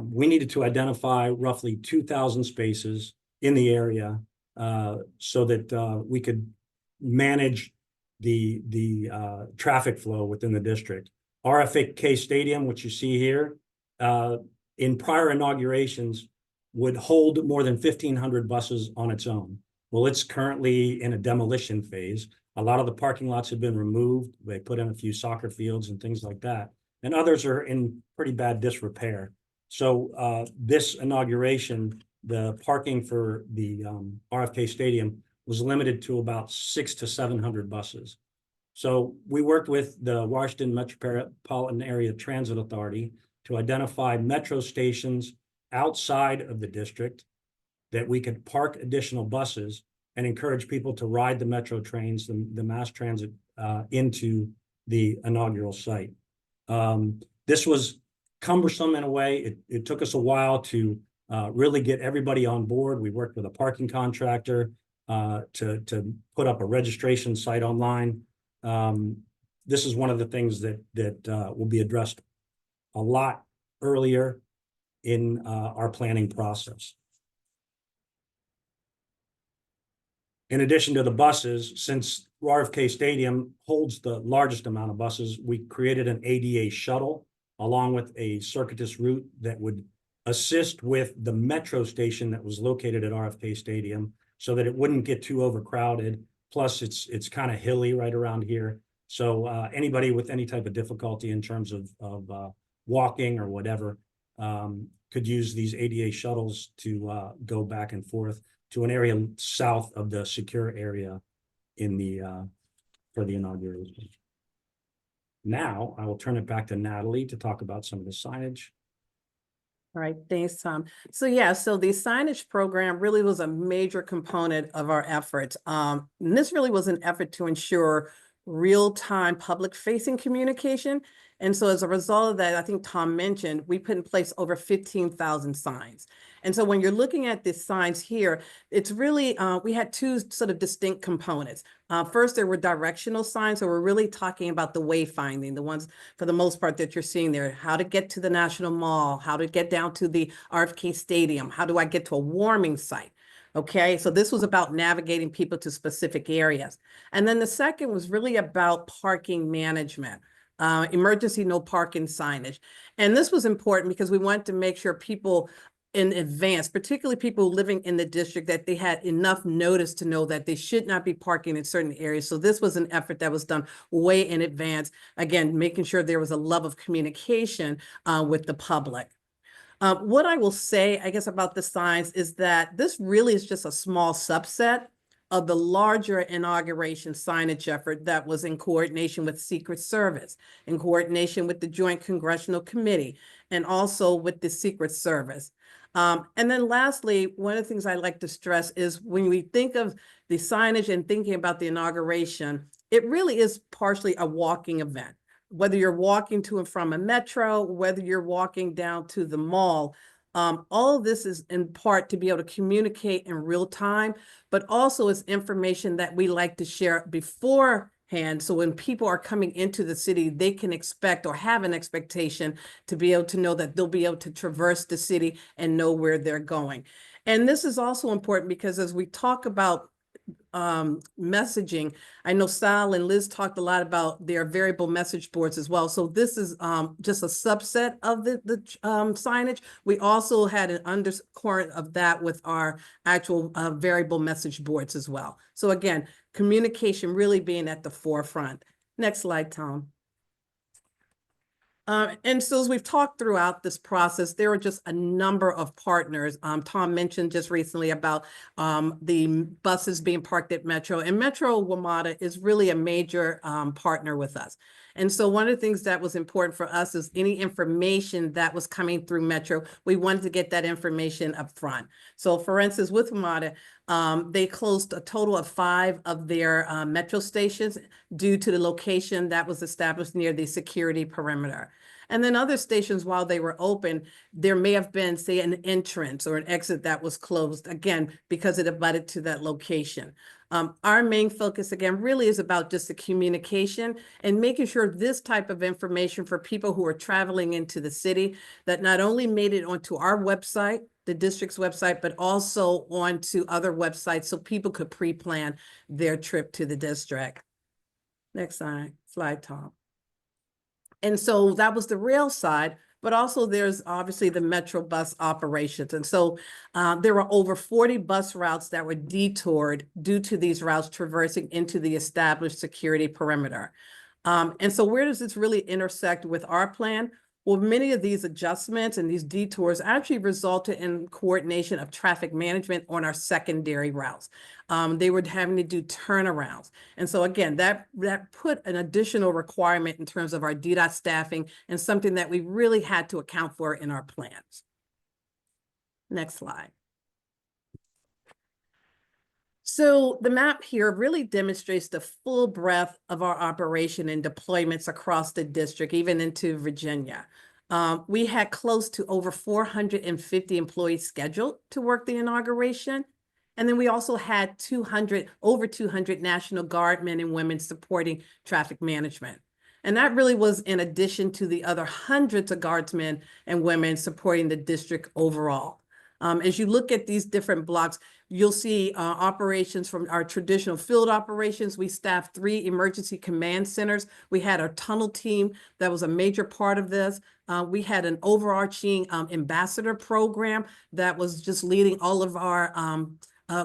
We needed to identify roughly 2,000 spaces in the area so that we could manage the traffic flow within the district. RFK Stadium, which you see here, in prior inaugurations would hold more than 1,500 buses on its own. Well, it's currently in a demolition phase. A lot of the parking lots have been removed. They put in a few soccer fields and things like that. And others are in pretty bad disrepair. So this inauguration, the parking for the RFK Stadium was limited to about 600 to 700 buses. So we worked with the Washington Metropolitan Area Transit Authority to identify metro stations outside of the district that we could park additional buses and encourage people to ride the metro trains, the mass transit into the inaugural site. This was cumbersome in a way. It took us a while to really get everybody on board. We worked with a parking contractor to put up a registration site online. This is one of the things that will be addressed a lot earlier in our planning process. In addition to the buses, since RFK Stadium holds the largest amount of buses, we created an ADA shuttle along with a circuitous route that would assist with the metro station that was located at RFK Stadium so that it wouldn't get too overcrowded. Plus, it's kind of hilly right around here. So anybody with any type of difficulty in terms of walking or whatever could use these ADA shuttles to go back and forth to an area south of the secure area in the for the inauguration. Now I will turn it back to Natalie to talk about some of the signage. All right, thanks, Tom. So yeah, so the signage program really was a major component of our efforts. And this really was an effort to ensure real-time public-facing communication. And so as a result of that, I think Tom mentioned, we put in place over 15,000 signs. And so when you're looking at these signs here, it's really, we had two sort of distinct components. First, there were directional signs. So we're really talking about the wayfinding, the ones for the most part that you're seeing there, how to get to the National Mall, how to get down to the RFK Stadium, how do I get to a warming site? Okay, so this was about navigating people to specific areas. And then the second was really about parking management. emergency no parking signage. And this was important because we wanted to make sure people in advance, particularly people living in the district, that they had enough notice to know that they should not be parking in certain areas. So this was an effort that was done way in advance, again, making sure there was a level of communication with the public. What I will say, I guess, about the signs is that this really is just a small subset of the larger inauguration signage effort that was in coordination with Secret Service, in coordination with the Joint Congressional Committee, and also with the Secret Service. And then lastly, one of the things I like to stress is when we think of the signage and thinking about the inauguration, it really is partially a walking event. Whether you're walking to and from a metro, whether you're walking down to the mall, all of this is in part to be able to communicate in real time, but also is information that we like to share beforehand. So when people are coming into the city, they can expect or have an expectation to be able to know that they'll be able to traverse the city and know where they're going. And this is also important because as we talk about messaging, I know Sal and Liz talked a lot about their variable message boards as well. So this is just a subset of the signage. We also had an undercurrent of that with our actual variable message boards as well. So again, communication really being at the forefront. Next slide, Tom. And so as we've talked throughout this process, there are just a number of partners. Tom mentioned just recently about the buses being parked at Metro, and Metro WMATA is really a major partner with us. And so one of the things that was important for us is any information that was coming through Metro, we wanted to get that information up front. So for instance, with WMATA, they closed a total of 5 of their Metro stations due to the location that was established near the security perimeter. And then other stations, while they were open, there may have been, say, an entrance or an exit that was closed, again, because it abutted to that location. Our main focus, again, really is about just the communication and making sure this type of information for people who are traveling into the city that not only made it onto our website, the district's website, but also onto other websites so people could pre-plan their trip to the district. Next slide, Tom. And so that was the rail side, but also there's obviously the Metro bus operations. And so there were over 40 bus routes that were detoured due to these routes traversing into the established security perimeter. And so where does this really intersect with our plan? Well, many of these adjustments and these detours actually resulted in coordination of traffic management on our secondary routes. They were having to do turnarounds. And so again, that put an additional requirement in terms of our DDOT staffing and something that we really had to account for in our plans. Next slide. So the map here really demonstrates the full breadth of our operation and deployments across the district, even into Virginia. We had close to over 450 employees scheduled to work the inauguration. And then we also had over 200 National Guard men and women supporting traffic management. And that really was in addition to the other hundreds of guardsmen and women supporting the district overall. As you look at these different blocks, you'll see operations from our traditional field operations. We staffed 3 emergency command centers. We had our tunnel team that was a major part of this. We had an overarching ambassador program that was just leading all of our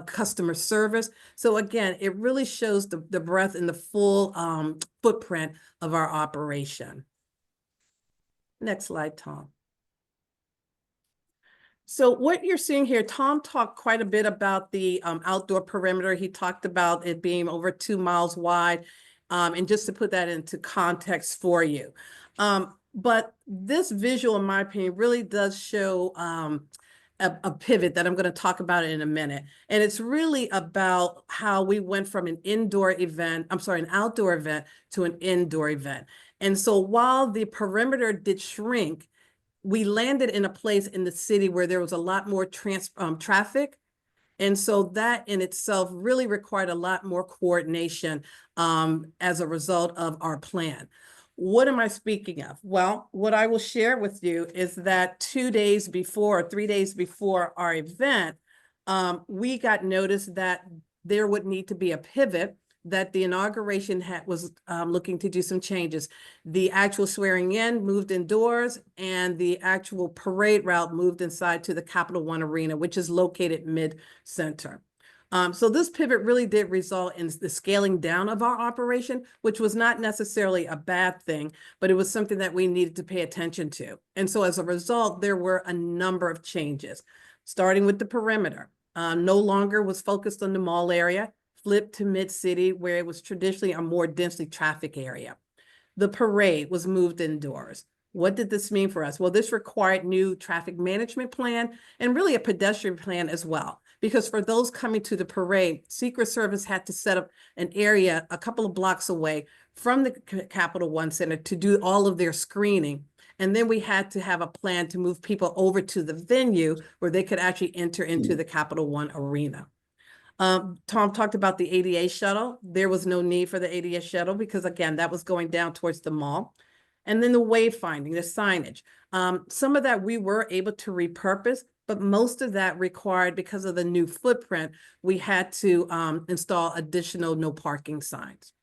customer service. So again, it really shows the breadth and the full footprint of our operation. Next slide, Tom. So what you're seeing here, Tom talked quite a bit about the outdoor perimeter. He talked about it being over 2 miles wide. And just to put that into context for you. But this visual, in my opinion, really does show a pivot that I'm going to talk about in a minute. And it's really about how we went from an outdoor event to an indoor event. And so while the perimeter did shrink, we landed in a place in the city where there was a lot more traffic. And so that in itself really required a lot more coordination as a result of our plan. What am I speaking of? Well, what I will share with you is that 2 days before, or 3 days before our event, we got notice that there would need to be a pivot that the inauguration was looking to do some changes. The actual swearing in moved indoors, and the actual parade route moved inside to the Capital One Arena, which is located mid-center. So this pivot really did result in the scaling down of our operation, which was not necessarily a bad thing, but it was something that we needed to pay attention to. And so as a result, there were a number of changes, starting with the perimeter. No longer was focused on the mall area, flipped to mid-city, where it was traditionally a more densely trafficked area. The parade was moved indoors. What did this mean for us? Well, this required new traffic management plan and really a pedestrian plan as well. Because for those coming to the parade, Secret Service had to set up an area a couple of blocks away from the Capital One Center to do all of their screening. And then we had to have a plan to move people over to the venue where they could actually enter into the Capital One Arena. Tom talked about the ADA shuttle. There was no need for the ADA shuttle because, again, that was going down towards the mall. And then the wayfinding, the signage. Some of that we were able to repurpose, but most of that required, because of the new footprint, we had to install additional no parking signs.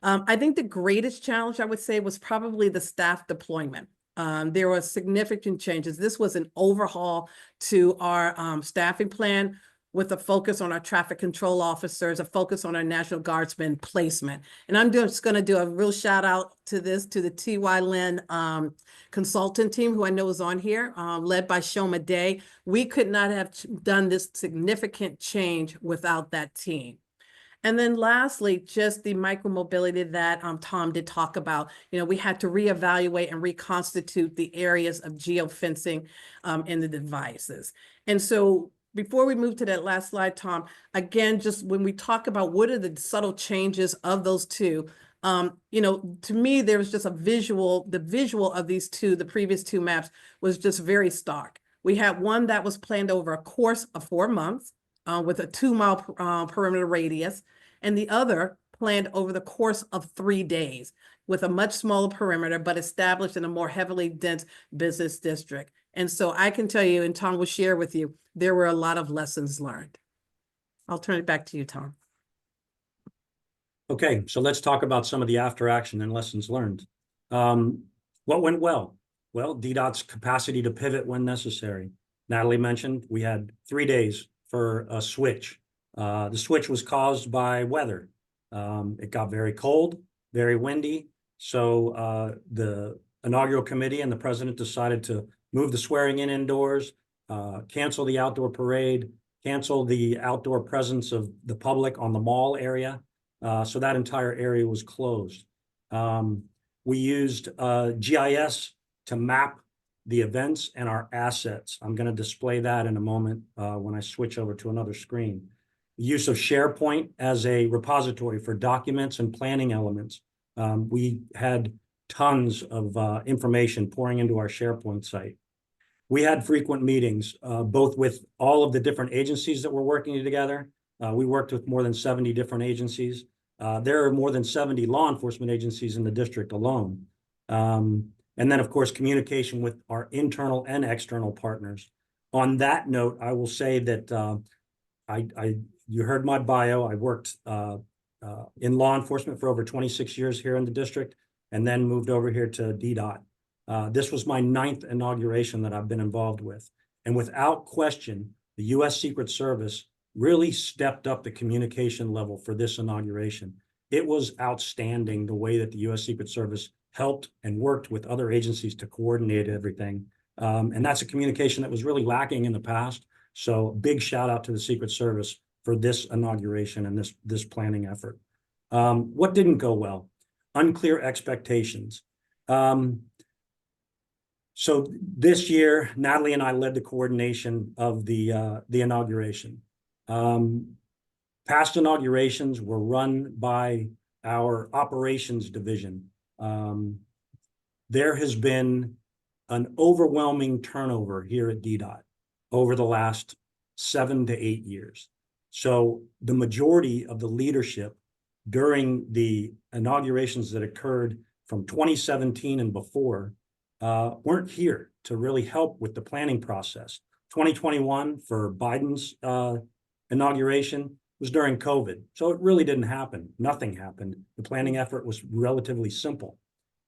I think the greatest challenge, I would say, was probably the staff deployment. There were significant changes. This was an overhaul to our staffing plan, with a focus on our traffic control officers, a focus on our National Guardsman placement. And I'm just gonna do a real shout out to the T.Y. Lin consultant team, who I know is on here, led by Shoma Day. We could not have done this significant change without that team. And then lastly, just the micromobility that Tom did talk about. You know, we had to reevaluate and reconstitute the areas of geofencing in the devices. And so before we move to that last slide, Tom, again, just when we talk about what are the subtle changes of those two, you know, to me, there was just the visual of these two, the previous two maps was just very stark. We had one that was planned over a course of 4 months with a 2-mile perimeter radius, and the other planned over the course of 3 days with a much smaller perimeter, but established in a more heavily dense business district. And so I can tell you, and Tom will share with you, there were a lot of lessons learned. I'll turn it back to you, Tom. Okay, so let's talk about some of the after action and lessons learned. What went well? Well, DDOT's capacity to pivot when necessary. Natalie mentioned we had 3 days for a switch. The switch was caused by weather. It got very cold, very windy. So the inaugural committee and the president decided to move the swearing in indoors, cancel the outdoor parade, cancel the outdoor presence of the public on the mall area. So that entire area was closed. We used GIS to map the events and our assets. I'm going to display that in a moment when I switch over to another screen. The use of SharePoint as a repository for documents and planning elements. We had tons of information pouring into our SharePoint site. We had frequent meetings, both with all of the different agencies that were working together. We worked with more than 70 different agencies. There are more than 70 law enforcement agencies in the district alone. And then, of course, communication with our internal and external partners. On that note, I will say that you heard my bio. I worked in law enforcement for over 26 years here in the district, and then moved over here to DDOT. This was my 9th inauguration that I've been involved with. And without question, the U.S. Secret Service really stepped up the communication level for this inauguration. It was outstanding the way that the U.S. Secret Service helped and worked with other agencies to coordinate everything. And that's a communication that was really lacking in the past. So big shout out to the Secret Service for this inauguration and this planning effort. What didn't go well? Unclear expectations. So this year, Natalie and I led the coordination of the inauguration. Past inaugurations were run by our operations division. There has been an overwhelming turnover here at DDOT over the last 7 to 8 years. So the majority of the leadership during the inaugurations that occurred from 2017 and before weren't here to really help with the planning process. 2021 for Biden's inauguration was during COVID. So it really didn't happen. Nothing happened. The planning effort was relatively simple.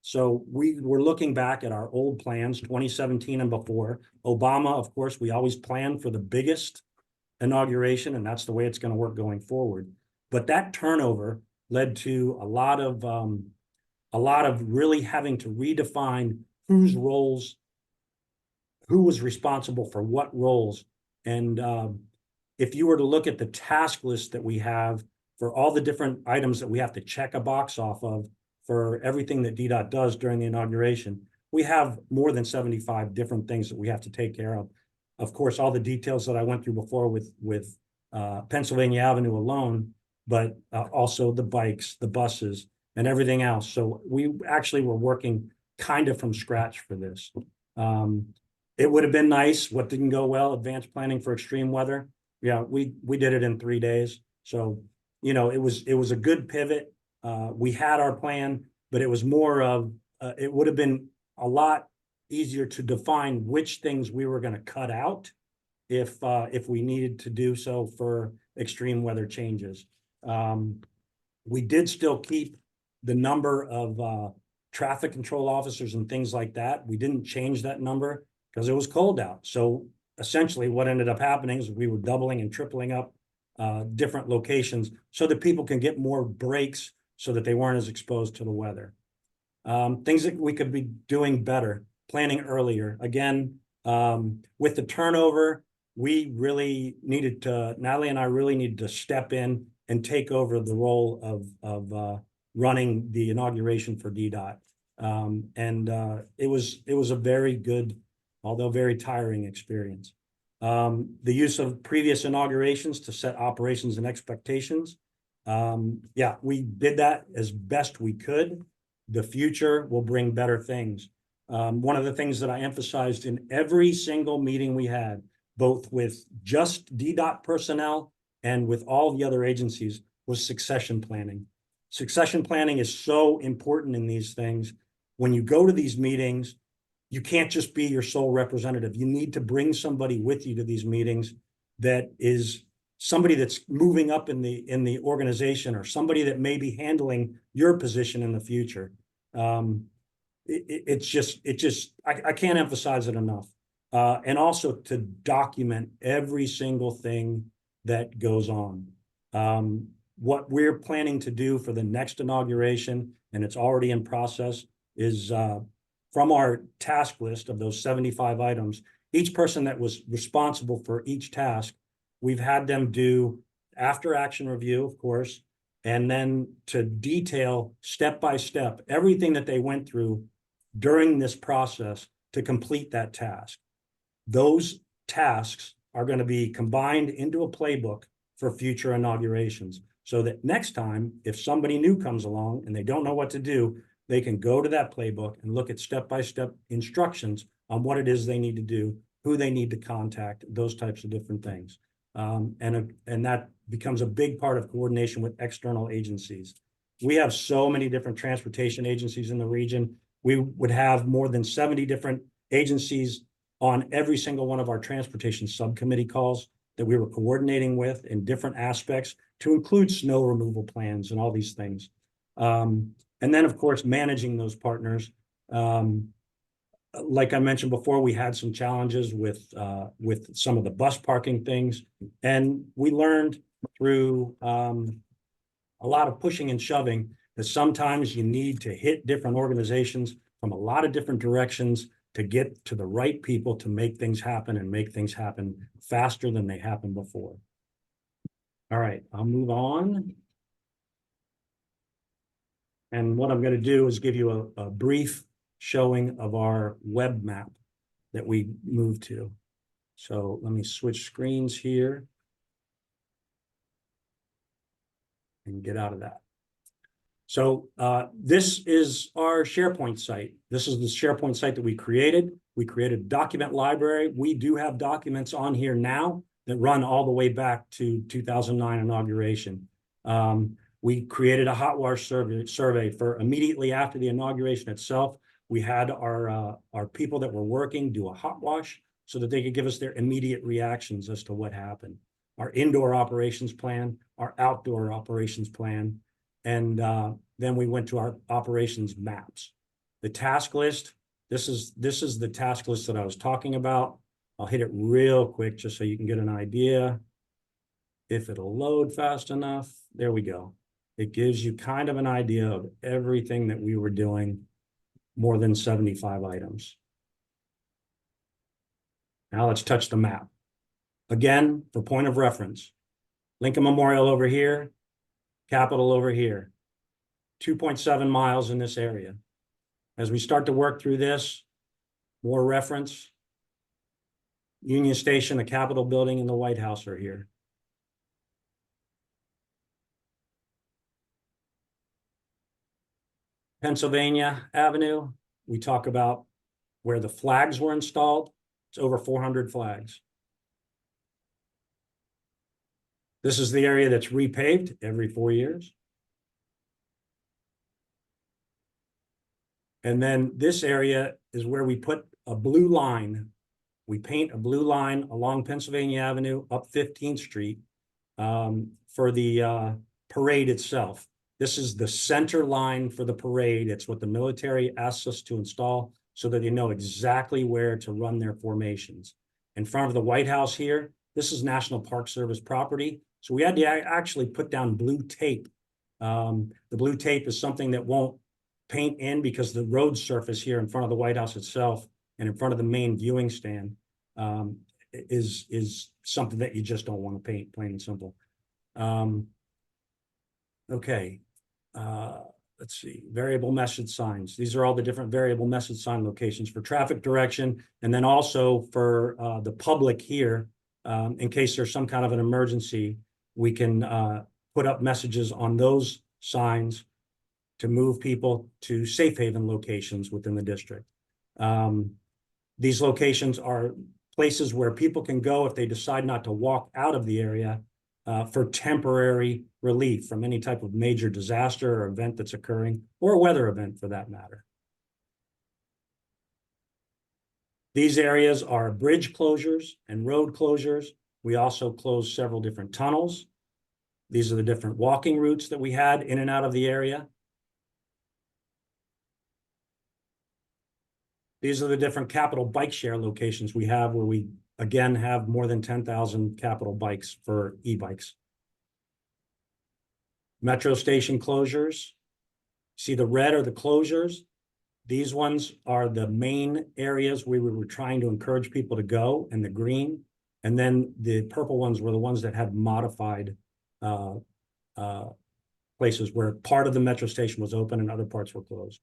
So we were looking back at our old plans, 2017 and before. Obama, of course, we always planned for the biggest inauguration, and that's the way it's going to work going forward. But that turnover led to a lot of really having to redefine whose roles, who was responsible for what roles. And if you were to look at the task list that we have for all the different items that we have to check a box off of for everything that DDOT does during the inauguration, we have more than 75 different things that we have to take care of. Of course, all the details that I went through before with Pennsylvania Avenue alone, but also the bikes, the buses, and everything else. So we actually were working kind of from scratch for this. It would have been nice. What didn't go well? Advanced planning for extreme weather. Yeah, we did it in 3 days. So, you know, it was a good pivot. We had our plan, but it was more of, it would have been a lot easier to define which things we were going to cut out if we needed to do so for extreme weather changes. We did still keep the number of traffic control officers and things like that. We didn't change that number because it was cold out. So essentially what ended up happening is we were doubling and tripling up different locations so that people can get more breaks so that they weren't as exposed to the weather. Things that we could be doing better, planning earlier. Again, with the turnover, we really needed to, Natalie and I really needed to step in and take over the role of running the inauguration for DDOT. It was a very good, although very tiring experience. The use of previous inaugurations to set operations and expectations. Yeah, we did that as best we could. The future will bring better things. One of the things that I emphasized in every single meeting we had, both with just DDOT personnel and with all the other agencies, was succession planning. Succession planning is so important in these things. When you go to these meetings, you can't just be your sole representative. You need to bring somebody with you to these meetings that is somebody that's moving up in the organization, or somebody that may be handling your position in the future. I can't emphasize it enough. And also to document every single thing that goes on. What we're planning to do for the next inauguration, and it's already in process, is from our task list of those 75 items, each person that was responsible for each task, we've had them do after action review, of course, and then to detail step by step everything that they went through during this process to complete that task. Those tasks are going to be combined into a playbook for future inaugurations, so that next time, if somebody new comes along and they don't know what to do, they can go to that playbook and look at step-by-step instructions on what it is they need to do, who they need to contact, those types of different things. And that becomes a big part of coordination with external agencies. We have so many different transportation agencies in the region. We would have more than 70 different agencies on every single one of our transportation subcommittee calls that we were coordinating with in different aspects, to include snow removal plans and all these things. And then, of course, managing those partners. Like I mentioned before, we had some challenges with some of the bus parking things, and we learned through a lot of pushing and shoving that sometimes you need to hit different organizations from a lot of different directions to get to the right people to make things happen, and make things happen faster than they happened before. All right, I'll move on. And what I'm going to do is give you a brief showing of our web map that we moved to. So let me switch screens here and get out of that. So this is our SharePoint site. This is the SharePoint site that we created. We created a document library. We do have documents on here now that run all the way back to 2009 inauguration. We created a hot wash survey for immediately after the inauguration itself. We had our people that were working do a hot wash so that they could give us their immediate reactions as to what happened. Our indoor operations plan, our outdoor operations plan. And then we went to our operations maps. The task list, this is the task list that I was talking about. I'll hit it real quick just so you can get an idea. If it'll load fast enough, there we go. It gives you kind of an idea of everything that we were doing, more than 75 items. Now let's touch the map. Again, for point of reference, Lincoln Memorial over here, Capitol over here, 2.7 miles in this area. As we start to work through this, more reference, Union Station, the Capitol building, and the White House are here. Pennsylvania Avenue, we talk about where the flags were installed. It's over 400 flags. This is the area that's repaved every 4 years. And then this area is where we put a blue line. We paint a blue line along Pennsylvania Avenue up 15th Street for the parade itself. This is the center line for the parade. It's what the military asks us to install so that they know exactly where to run their formations. In front of the White House here, this is National Park Service property. So we had to actually put down blue tape. The blue tape is something that won't paint in because the road surface here in front of the White House itself and in front of the main viewing stand is something that you just don't want to paint, plain and simple. Okay. Let's see, variable message signs. These are all the different variable message sign locations for traffic direction, and then also for the public here, in case there's some kind of an emergency, we can put up messages on those signs to move people to safe haven locations within the district. These locations are places where people can go if they decide not to walk out of the area for temporary relief from any type of major disaster or event that's occurring, or a weather event for that matter. These areas are bridge closures and road closures. We also closed several different tunnels. These are the different walking routes that we had in and out of the area. These are the different Capitol bike share locations we have where we, again, have more than 10,000 Capitol bikes for e-bikes. Metro station closures. See the red are the closures. These ones are the main areas where we were trying to encourage people to go, and the green. And then the purple ones were the ones that had modified places where part of the metro station was open and other parts were closed.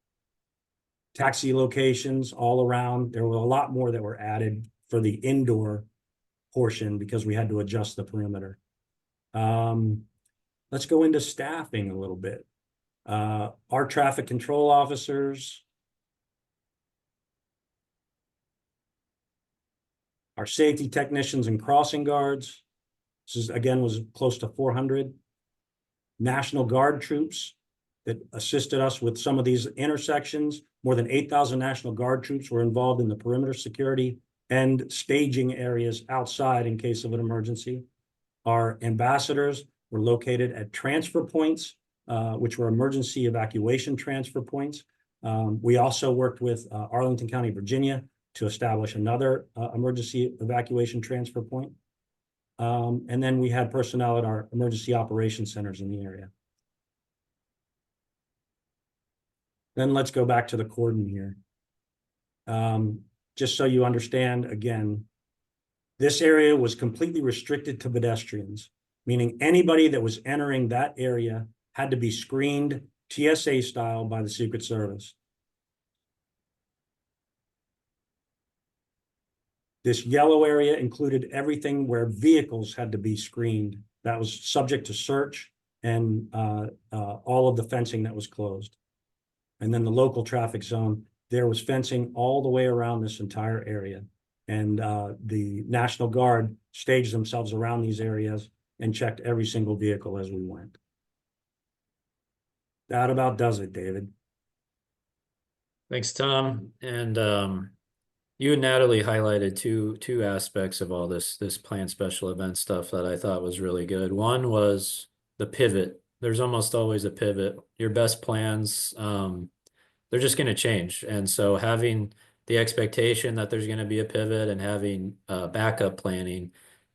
Taxi locations all around. There were a lot more that were added for the indoor portion because we had to adjust the perimeter. Let's go into staffing a little bit. Our traffic control officers, our safety technicians and crossing guards. This is, again, was close to 400. National Guard troops that assisted us with some of these intersections. More than 8,000 National Guard troops were involved in the perimeter security and staging areas outside in case of an emergency. Our ambassadors were located at transfer points, which were emergency evacuation transfer points. We also worked with Arlington County, Virginia, to establish another emergency evacuation transfer point. And then we had personnel at our emergency operations centers in the area. Then let's go back to the cordon here. Just so you understand, again, this area was completely restricted to pedestrians, meaning anybody that was entering that area had to be screened TSA style by the Secret Service. This yellow area included everything where vehicles had to be screened. That was subject to search and all of the fencing that was closed. And then the local traffic zone, there was fencing all the way around this entire area. And the National Guard staged themselves around these areas and checked every single vehicle as we went. That about does it, David. Thanks, Tom. And you and Natalie highlighted two aspects of all this planned special event stuff that I thought was really good. One was the pivot. There's almost always a pivot. Your best plans, they're just going to change. And so having the expectation that there's going to be a pivot and having backup planning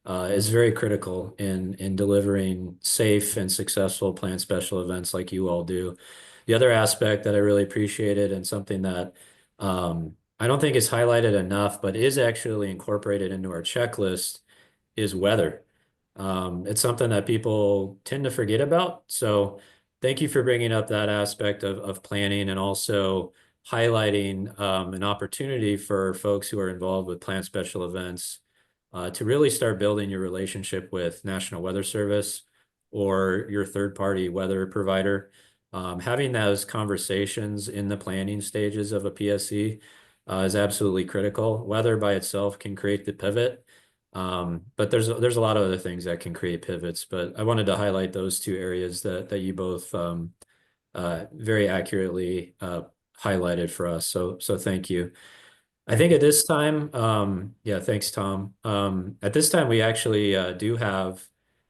is very critical in delivering safe and successful planned special events like you all do. The other aspect that I really appreciated and something that I don't think is highlighted enough, but is actually incorporated into our checklist is weather. It's something that people tend to forget about. So thank you for bringing up that aspect of planning and also highlighting an opportunity for folks who are involved with planned special events to really start building your relationship with National Weather Service or your third-party weather provider. Having those conversations in the planning stages of a PSE is absolutely critical. Weather by itself can create the pivot, but there's a lot of other things that can create pivots. But I wanted to highlight those two areas that you both very accurately highlighted for us. So thank you. I think at this time, yeah, thanks, Tom. At this time, we actually do have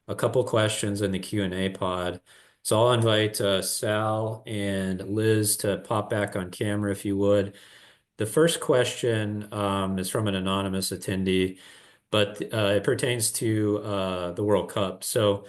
a couple questions in the Q&A pod. So I'll invite Sal and Liz to pop back on camera if you would. The first question is from an anonymous attendee, but it pertains to the World Cup. So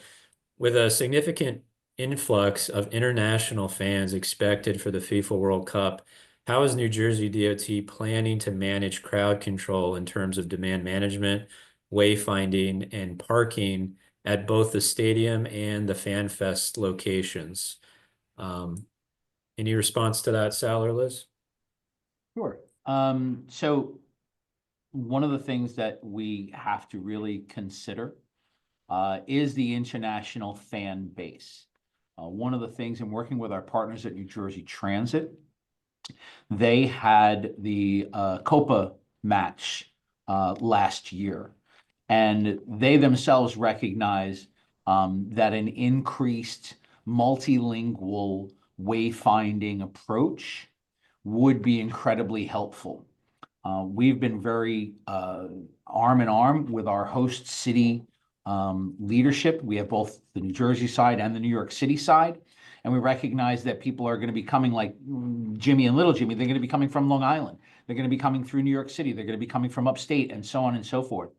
with a significant influx of international fans expected for the FIFA World Cup, how is New Jersey DOT planning to manage crowd control in terms of demand management, wayfinding, and parking at both the stadium and the Fan Fest locations? Any response to that, Sal or Liz? Sure. So one of the things that we have to really consider is the international fan base. One of the things in working with our partners at New Jersey Transit, they had the Copa match last year, and they themselves recognize that an increased multilingual wayfinding approach would be incredibly helpful. We've been very arm in arm with our host city leadership. We have both the New Jersey side and the New York City side. And we recognize that people are going to be coming like Jimmy and Little Jimmy. They're going to be coming from Long Island. They're going to be coming through New York City. They're going to be coming from upstate and so on and so forth.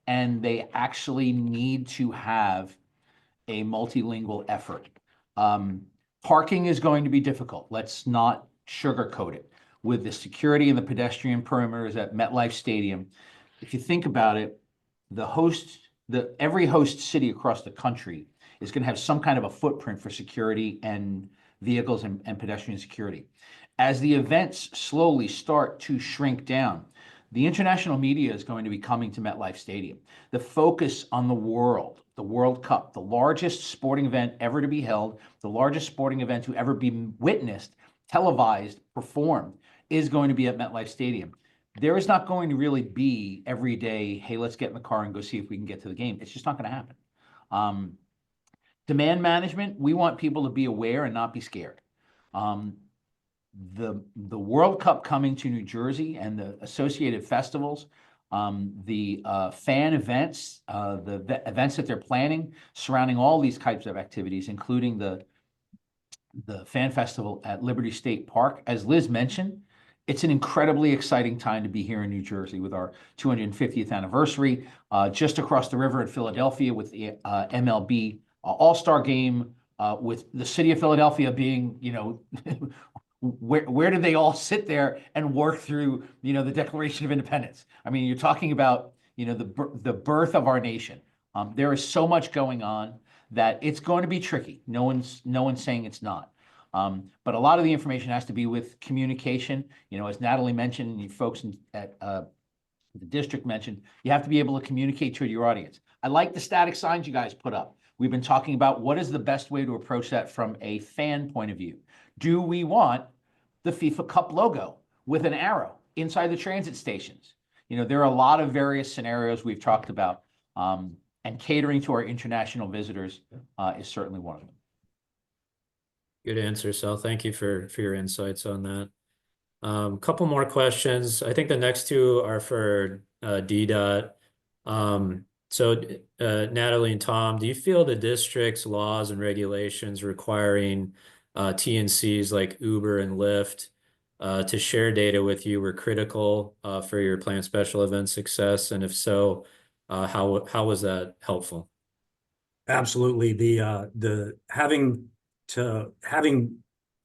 And they actually need to have a multilingual effort. Parking is going to be difficult. Let's not sugarcoat it. With the security and the pedestrian perimeters at MetLife Stadium, if you think about it, every host city across the country is going to have some kind of a footprint for security and vehicles and pedestrian security. As the events slowly start to shrink down, the international media is going to be coming to MetLife Stadium. The focus on the World Cup, the largest sporting event ever to be held, the largest sporting event to ever be witnessed, televised, performed, is going to be at MetLife Stadium. There is not going to really be every day, hey, let's get in the car and go see if we can get to the game. It's just not going to happen. Demand management, we want people to be aware and not be scared. The World Cup coming to New Jersey and the associated festivals, the fan events, the events that they're planning surrounding all these types of activities, including the Fan Festival at Liberty State Park. As Liz mentioned, it's an incredibly exciting time to be here in New Jersey with our 250th anniversary, just across the river in Philadelphia with the MLB All-Star Game, with the city of Philadelphia being, where did they all sit there and work through, the Declaration of Independence? I mean, you're talking about, the birth of our nation. There is so much going on that it's going to be tricky. No one's saying it's not. But a lot of the information has to be with communication. As Natalie mentioned, and you folks at the district mentioned, you have to be able to communicate to your audience. I like the static signs you guys put up. We've been talking about what is the best way to approach that from a fan point of view. Do we want the FIFA Cup logo with an arrow inside the transit stations? There are a lot of various scenarios we've talked about, and catering to our international visitors is certainly one of them. Good answer, Sal. Thank you for your insights on that. Couple more questions. I think the next two are for DDOT. So Natalie and Tom, do you feel the district's laws and regulations requiring TNCs like Uber and Lyft to share data with you were critical for your planned special event success? And if so, how was that helpful? Absolutely. The having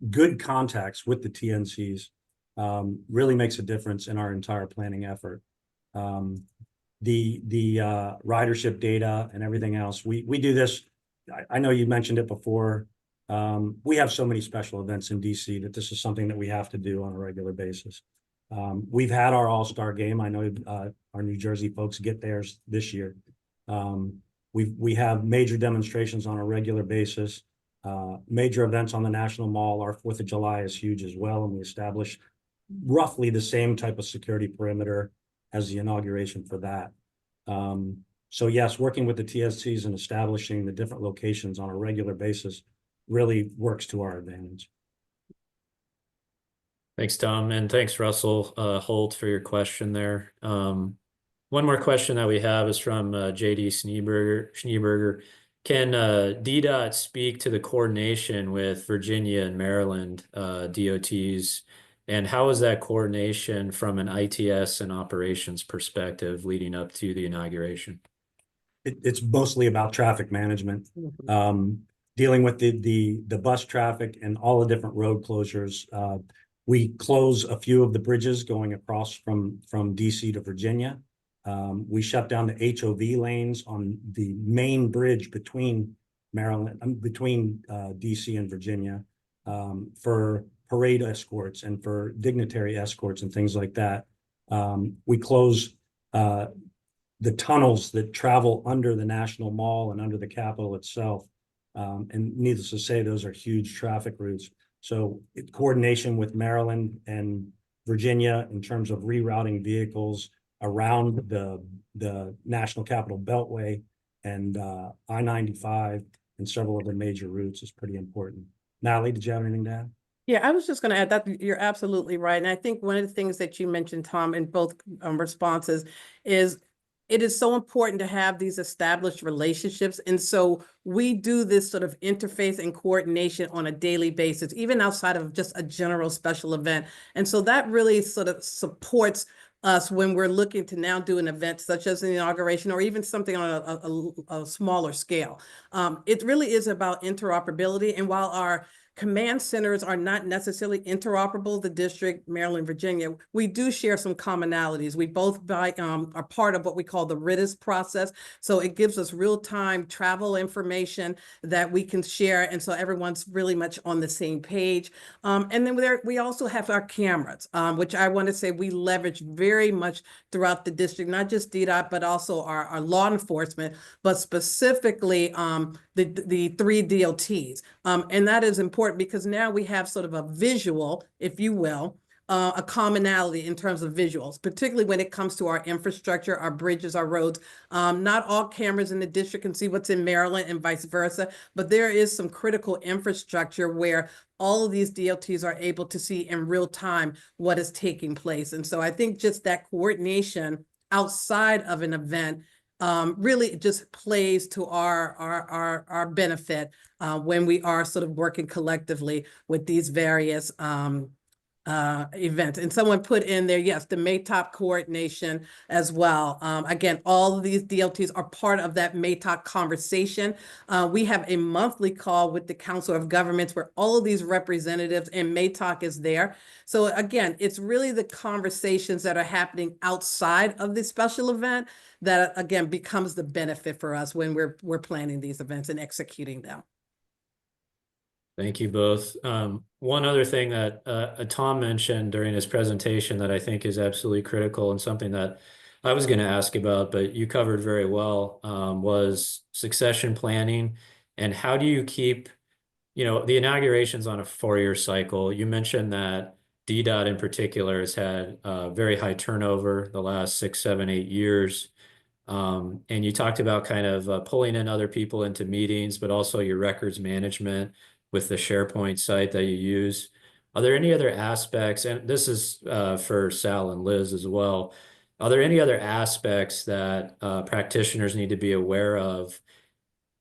good contacts with the TNCs really makes a difference in our entire planning effort. The ridership data and everything else, we do this. I know you mentioned it before. We have so many special events in DC that this is something that we have to do on a regular basis. We've had our All-Star game. I know our New Jersey folks get theirs this year. We have major demonstrations on a regular basis, major events on the National Mall. Our 4th of July is huge as well, and we establish roughly the same type of security perimeter as the inauguration for that. So yes, working with the TSCs and establishing the different locations on a regular basis really works to our advantage. Thanks, Tom, and thanks, Russell Holt, for your question there. One more question that we have is from JD Schneeberger. Can DDOT speak to the coordination with Virginia and Maryland DOTs, and how is that coordination from an ITS and operations perspective leading up to the inauguration? It's mostly about traffic management, dealing with the bus traffic and all the different road closures. We close a few of the bridges going across from DC to Virginia. We shut down the HOV lanes on the main bridge between DC and Virginia for parade escorts and for dignitary escorts and things like that. We close the tunnels that travel under the National Mall and under the Capitol itself. And needless to say, those are huge traffic routes. So coordination with Maryland and Virginia in terms of rerouting vehicles around the National Capital Beltway and I-95 and several other major routes is pretty important. Natalie, did you have anything to add? Yeah, I was just going to add that you're absolutely right. And I think one of the things that you mentioned, Tom, in both responses is it is so important to have these established relationships. And so we do this sort of interface and coordination on a daily basis, even outside of just a general special event. And so that really sort of supports us when we're looking to now do an event such as an inauguration or even something on a smaller scale. It really is about interoperability. And while our command centers are not necessarily interoperable, the district, Maryland, Virginia, we do share some commonalities. We both are part of what we call the RITIS process. So it gives us real-time travel information that we can share. And so everyone's really much on the same page. And then we also have our cameras, which I want to say we leverage very much throughout the district, not just DDOT, but also our law enforcement, but specifically the 3 DOTs. And that is important because now we have sort of a visual, if you will, a commonality in terms of visuals, particularly when it comes to our infrastructure, our bridges, our roads. Not all cameras in the district can see what's in Maryland and vice versa, but there is some critical infrastructure where all of these DOTs are able to see in real time what is taking place. And so I think just that coordination outside of an event really just plays to our benefit when we are sort of working collectively with these various events. And someone put in there, yes, the MATOP coordination as well. Again, all of these DLTs are part of that MATOP conversation. We have a monthly call with the Council of Governments where all of these representatives and MATOP is there. So again, it's really the conversations that are happening outside of the special event that again becomes the benefit for us when we're planning these events and executing them. Thank you both. One other thing that Tom mentioned during his presentation that I think is absolutely critical and something that I was going to ask about, but you covered very well, was succession planning. And how do you keep, the inauguration's on a 4-year cycle. You mentioned that DDOT in particular has had very high turnover the last 6, 7, 8 years. And you talked about kind of pulling in other people into meetings, but also your records management with the SharePoint site that you use. Are there any other aspects, and this is for Sal and Liz as well, Are there any other aspects that practitioners need to be aware of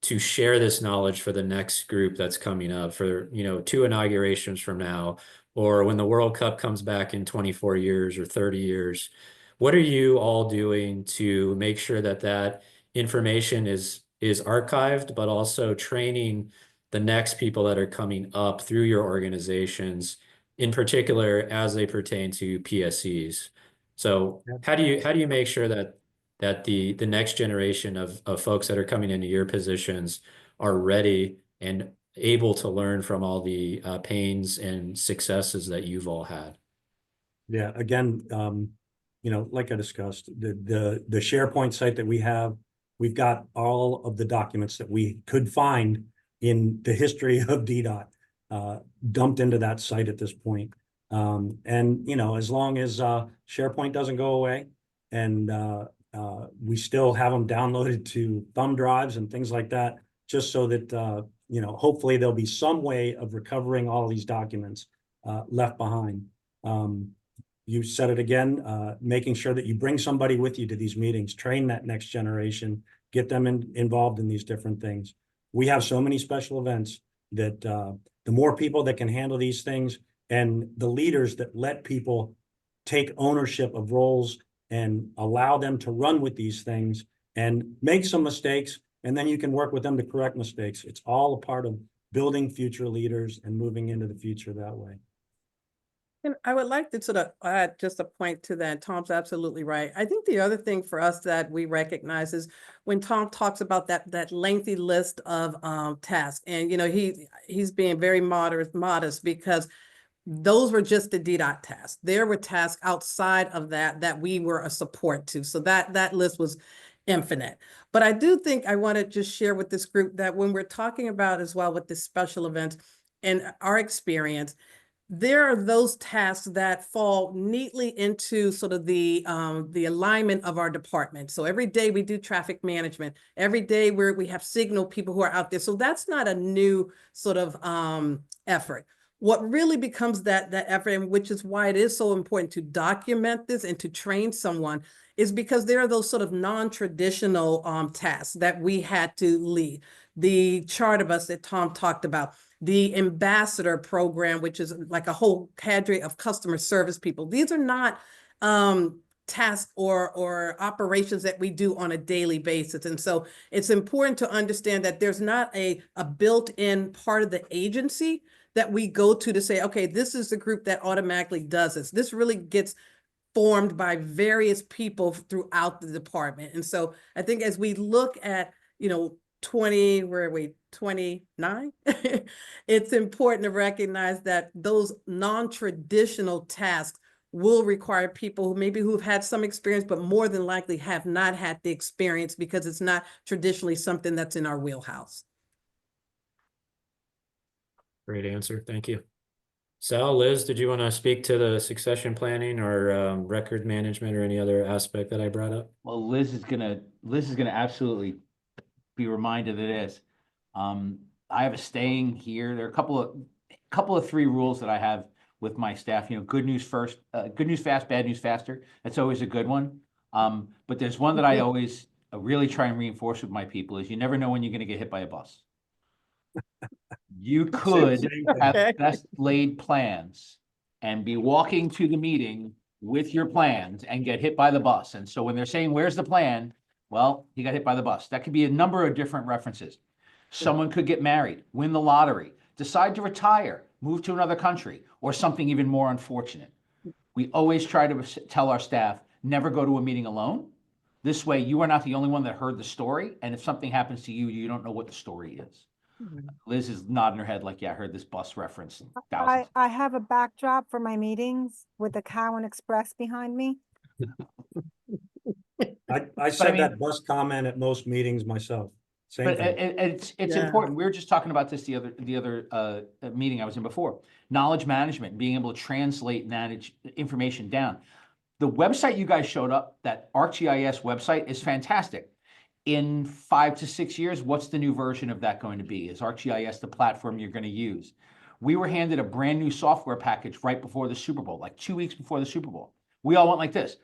to share this knowledge for the next group that's coming up for, 2 inaugurations from now, or when the World Cup comes back in 24 years or 30 years? What are you all doing to make sure that that information is archived, but also training the next people that are coming up through your organizations, in particular as they pertain to PSEs? So how do you make sure that the next generation of folks that are coming into your positions are ready and able to learn from all the pains and successes that you've all had? Yeah, again, like I discussed, the SharePoint site that we have, we've got all of the documents that we could find in the history of DDOT dumped into that site at this point. And as long as SharePoint doesn't go away and we still have them downloaded to thumb drives and things like that, just so that hopefully there'll be some way of recovering all these documents left behind. You said it again, making sure that you bring somebody with you to these meetings, train that next generation, get them involved in these different things. We have so many special events that the more people that can handle these things and the leaders that let people take ownership of roles and allow them to run with these things and make some mistakes, and then you can work with them to correct mistakes. It's all a part of building future leaders and moving into the future that way. And I would like to sort of add just a point to that. Tom's absolutely right. I think the other thing for us that we recognize is when Tom talks about that lengthy list of tasks, and he's being very modest because those were just the DDOT tasks. There were tasks outside of that we were a support to. So that list was infinite. But I do think I want to just share with this group that when we're talking about as well with this special event and our experience, there are those tasks that fall neatly into sort of the alignment of our department. So every day we do traffic management. Every day we have signal people who are out there. So that's not a new sort of effort. What really becomes that effort, and which is why it is so important to document this and to train someone, is because there are those sort of non-traditional tasks that we had to lead. The chart of us that Tom talked about, the ambassador program, which is like a whole cadre of customer service people. These are not tasks or operations that we do on a daily basis. And so it's important to understand that there's not a built-in part of the agency that we go to say, okay, this is the group that automatically does this. This really gets formed by various people throughout the department. And so I think as we look at, 29? It's important to recognize that those non-traditional tasks will require people who've had some experience, but more than likely have not had the experience because it's not traditionally something that's in our wheelhouse. Great answer. Thank you. Sal, Liz, did you want to speak to the succession planning or record management or any other aspect that I brought up? Well, Liz is gonna absolutely be reminded of this. I have a staying here. There are a couple of 3 rules that I have with my staff. Good news first, good news fast, bad news faster. That's always a good one. But there's one that I always really try and reinforce with my people is you never know when you're going to get hit by a bus. You could have best laid plans and be walking to the meeting with your plans and get hit by the bus. And so when they're saying, where's the plan? Well, he got hit by the bus. That could be a number of different references. Someone could get married, win the lottery, decide to retire, move to another country, or something even more unfortunate. We always try to tell our staff, never go to a meeting alone. This way, you are not the only one that heard the story. And if something happens to you, you don't know what the story is. Liz is nodding her head like, yeah, I heard this bus reference. I have a backdrop for my meetings with the Cowan Express behind me. I said that bus comment at most meetings myself. Same thing. It's important. We were just talking about this the other meeting I was in before. Knowledge management, being able to translate and manage information down. The website you guys showed up, that ArcGIS website, is fantastic. In 5 to 6 years, what's the new version of that going to be? Is ArcGIS the platform you're going to use? We were handed a brand new software package right before the Super Bowl, like 2 weeks before the Super Bowl. We all went like this.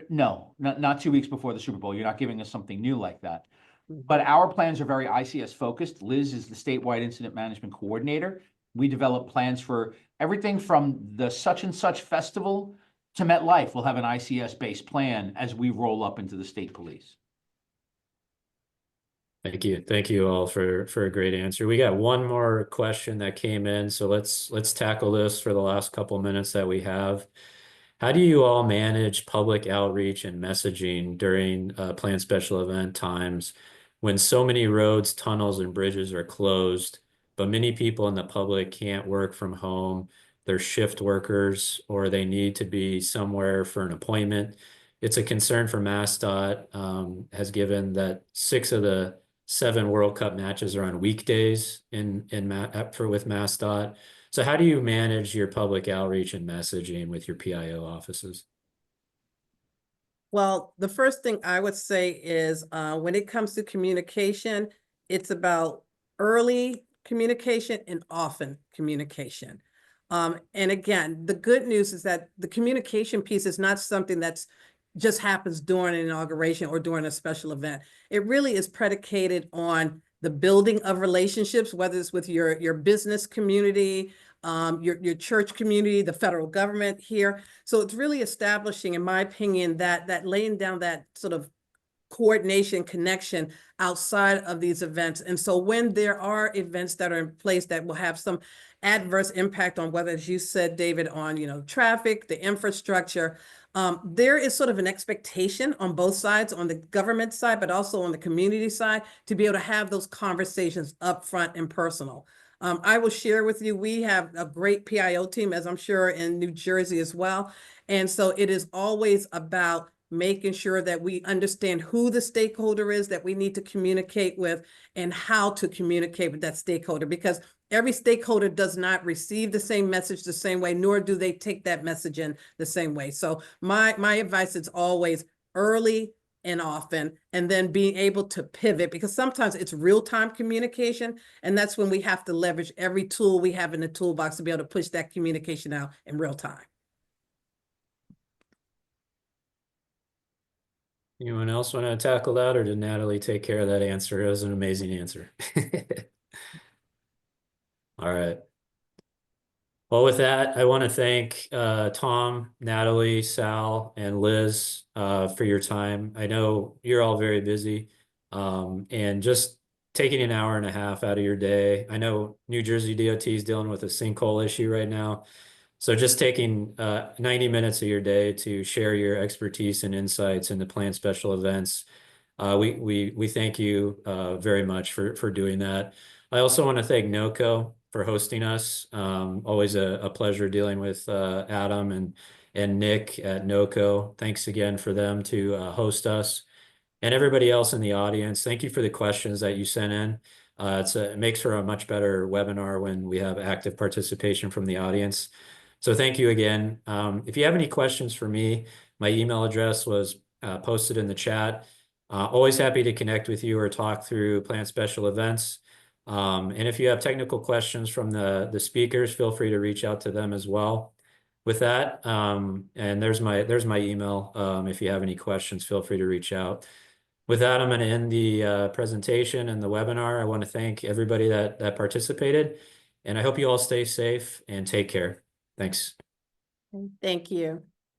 No, not 2 weeks before the Super Bowl. You're not giving us something new like that. But our plans are very ICS focused. Liz is the statewide incident management coordinator. We develop plans for everything from the such and such festival to MetLife. We'll have an ICS based plan as we roll up into the state police. Thank you. Thank you all for a great answer. We got one more question that came in, so let's tackle this for the last couple minutes that we have. How do you all manage public outreach and messaging during planned special event times when so many roads, tunnels, and bridges are closed, but many people in the public can't work from home, they're shift workers, or they need to be somewhere for an appointment? It's a concern for MassDOT, has given that 6 of the 7 World Cup matches are on weekdays with MassDOT. So how do you manage your public outreach and messaging with your PIO offices? Well, the first thing I would say is when it comes to communication, it's about early communication and often communication. And again, the good news is that the communication piece is not something that's just happens during an inauguration or during a special event. It really is predicated on the building of relationships, whether it's with your business community, your church community, the federal government here. So it's really establishing, in my opinion, that laying down that sort of coordination connection outside of these events. And so when there are events that are in place that will have some adverse impact on, whether, as you said, David, on traffic, the infrastructure, there is sort of an expectation on both sides, on the government side, but also on the community side, to be able to have those conversations upfront and personal. I will share with you, we have a great PIO team, as I'm sure in New Jersey as well. And so it is always about making sure that we understand who the stakeholder is that we need to communicate with and how to communicate with that stakeholder, because every stakeholder does not receive the same message the same way, nor do they take that message in the same way. So my advice is always early and often, and then being able to pivot, because sometimes it's real-time communication, and that's when we have to leverage every tool we have in the toolbox to be able to push that communication out in real time. Anyone else want to tackle that, or did Natalie take care of that answer? It was an amazing answer. All right. Well, with that, I want to thank Tom, Natalie, Sal, and Liz for your time. I know you're all very busy, and just taking an hour and a half out of your day. I know New Jersey DOT is dealing with a sinkhole issue right now. So just taking 90 minutes of your day to share your expertise and insights into planned special events. We thank you very much for doing that. I also want to thank NOCoE for hosting us. Always a pleasure dealing with Adam and Nick at NOCoE. Thanks again for them to host us. And everybody else in the audience, thank you for the questions that you sent in. It makes for a much better webinar when we have active participation from the audience. So thank you again. If you have any questions for me, my email address was posted in the chat. Always happy to connect with you or talk through planned special events. And if you have technical questions from the speakers, feel free to reach out to them as well. With that, and there's my email. If you have any questions, feel free to reach out. With that, I'm going to end the presentation and the webinar. I want to thank everybody that participated, and I hope you all stay safe and take care. Thanks. Thank you.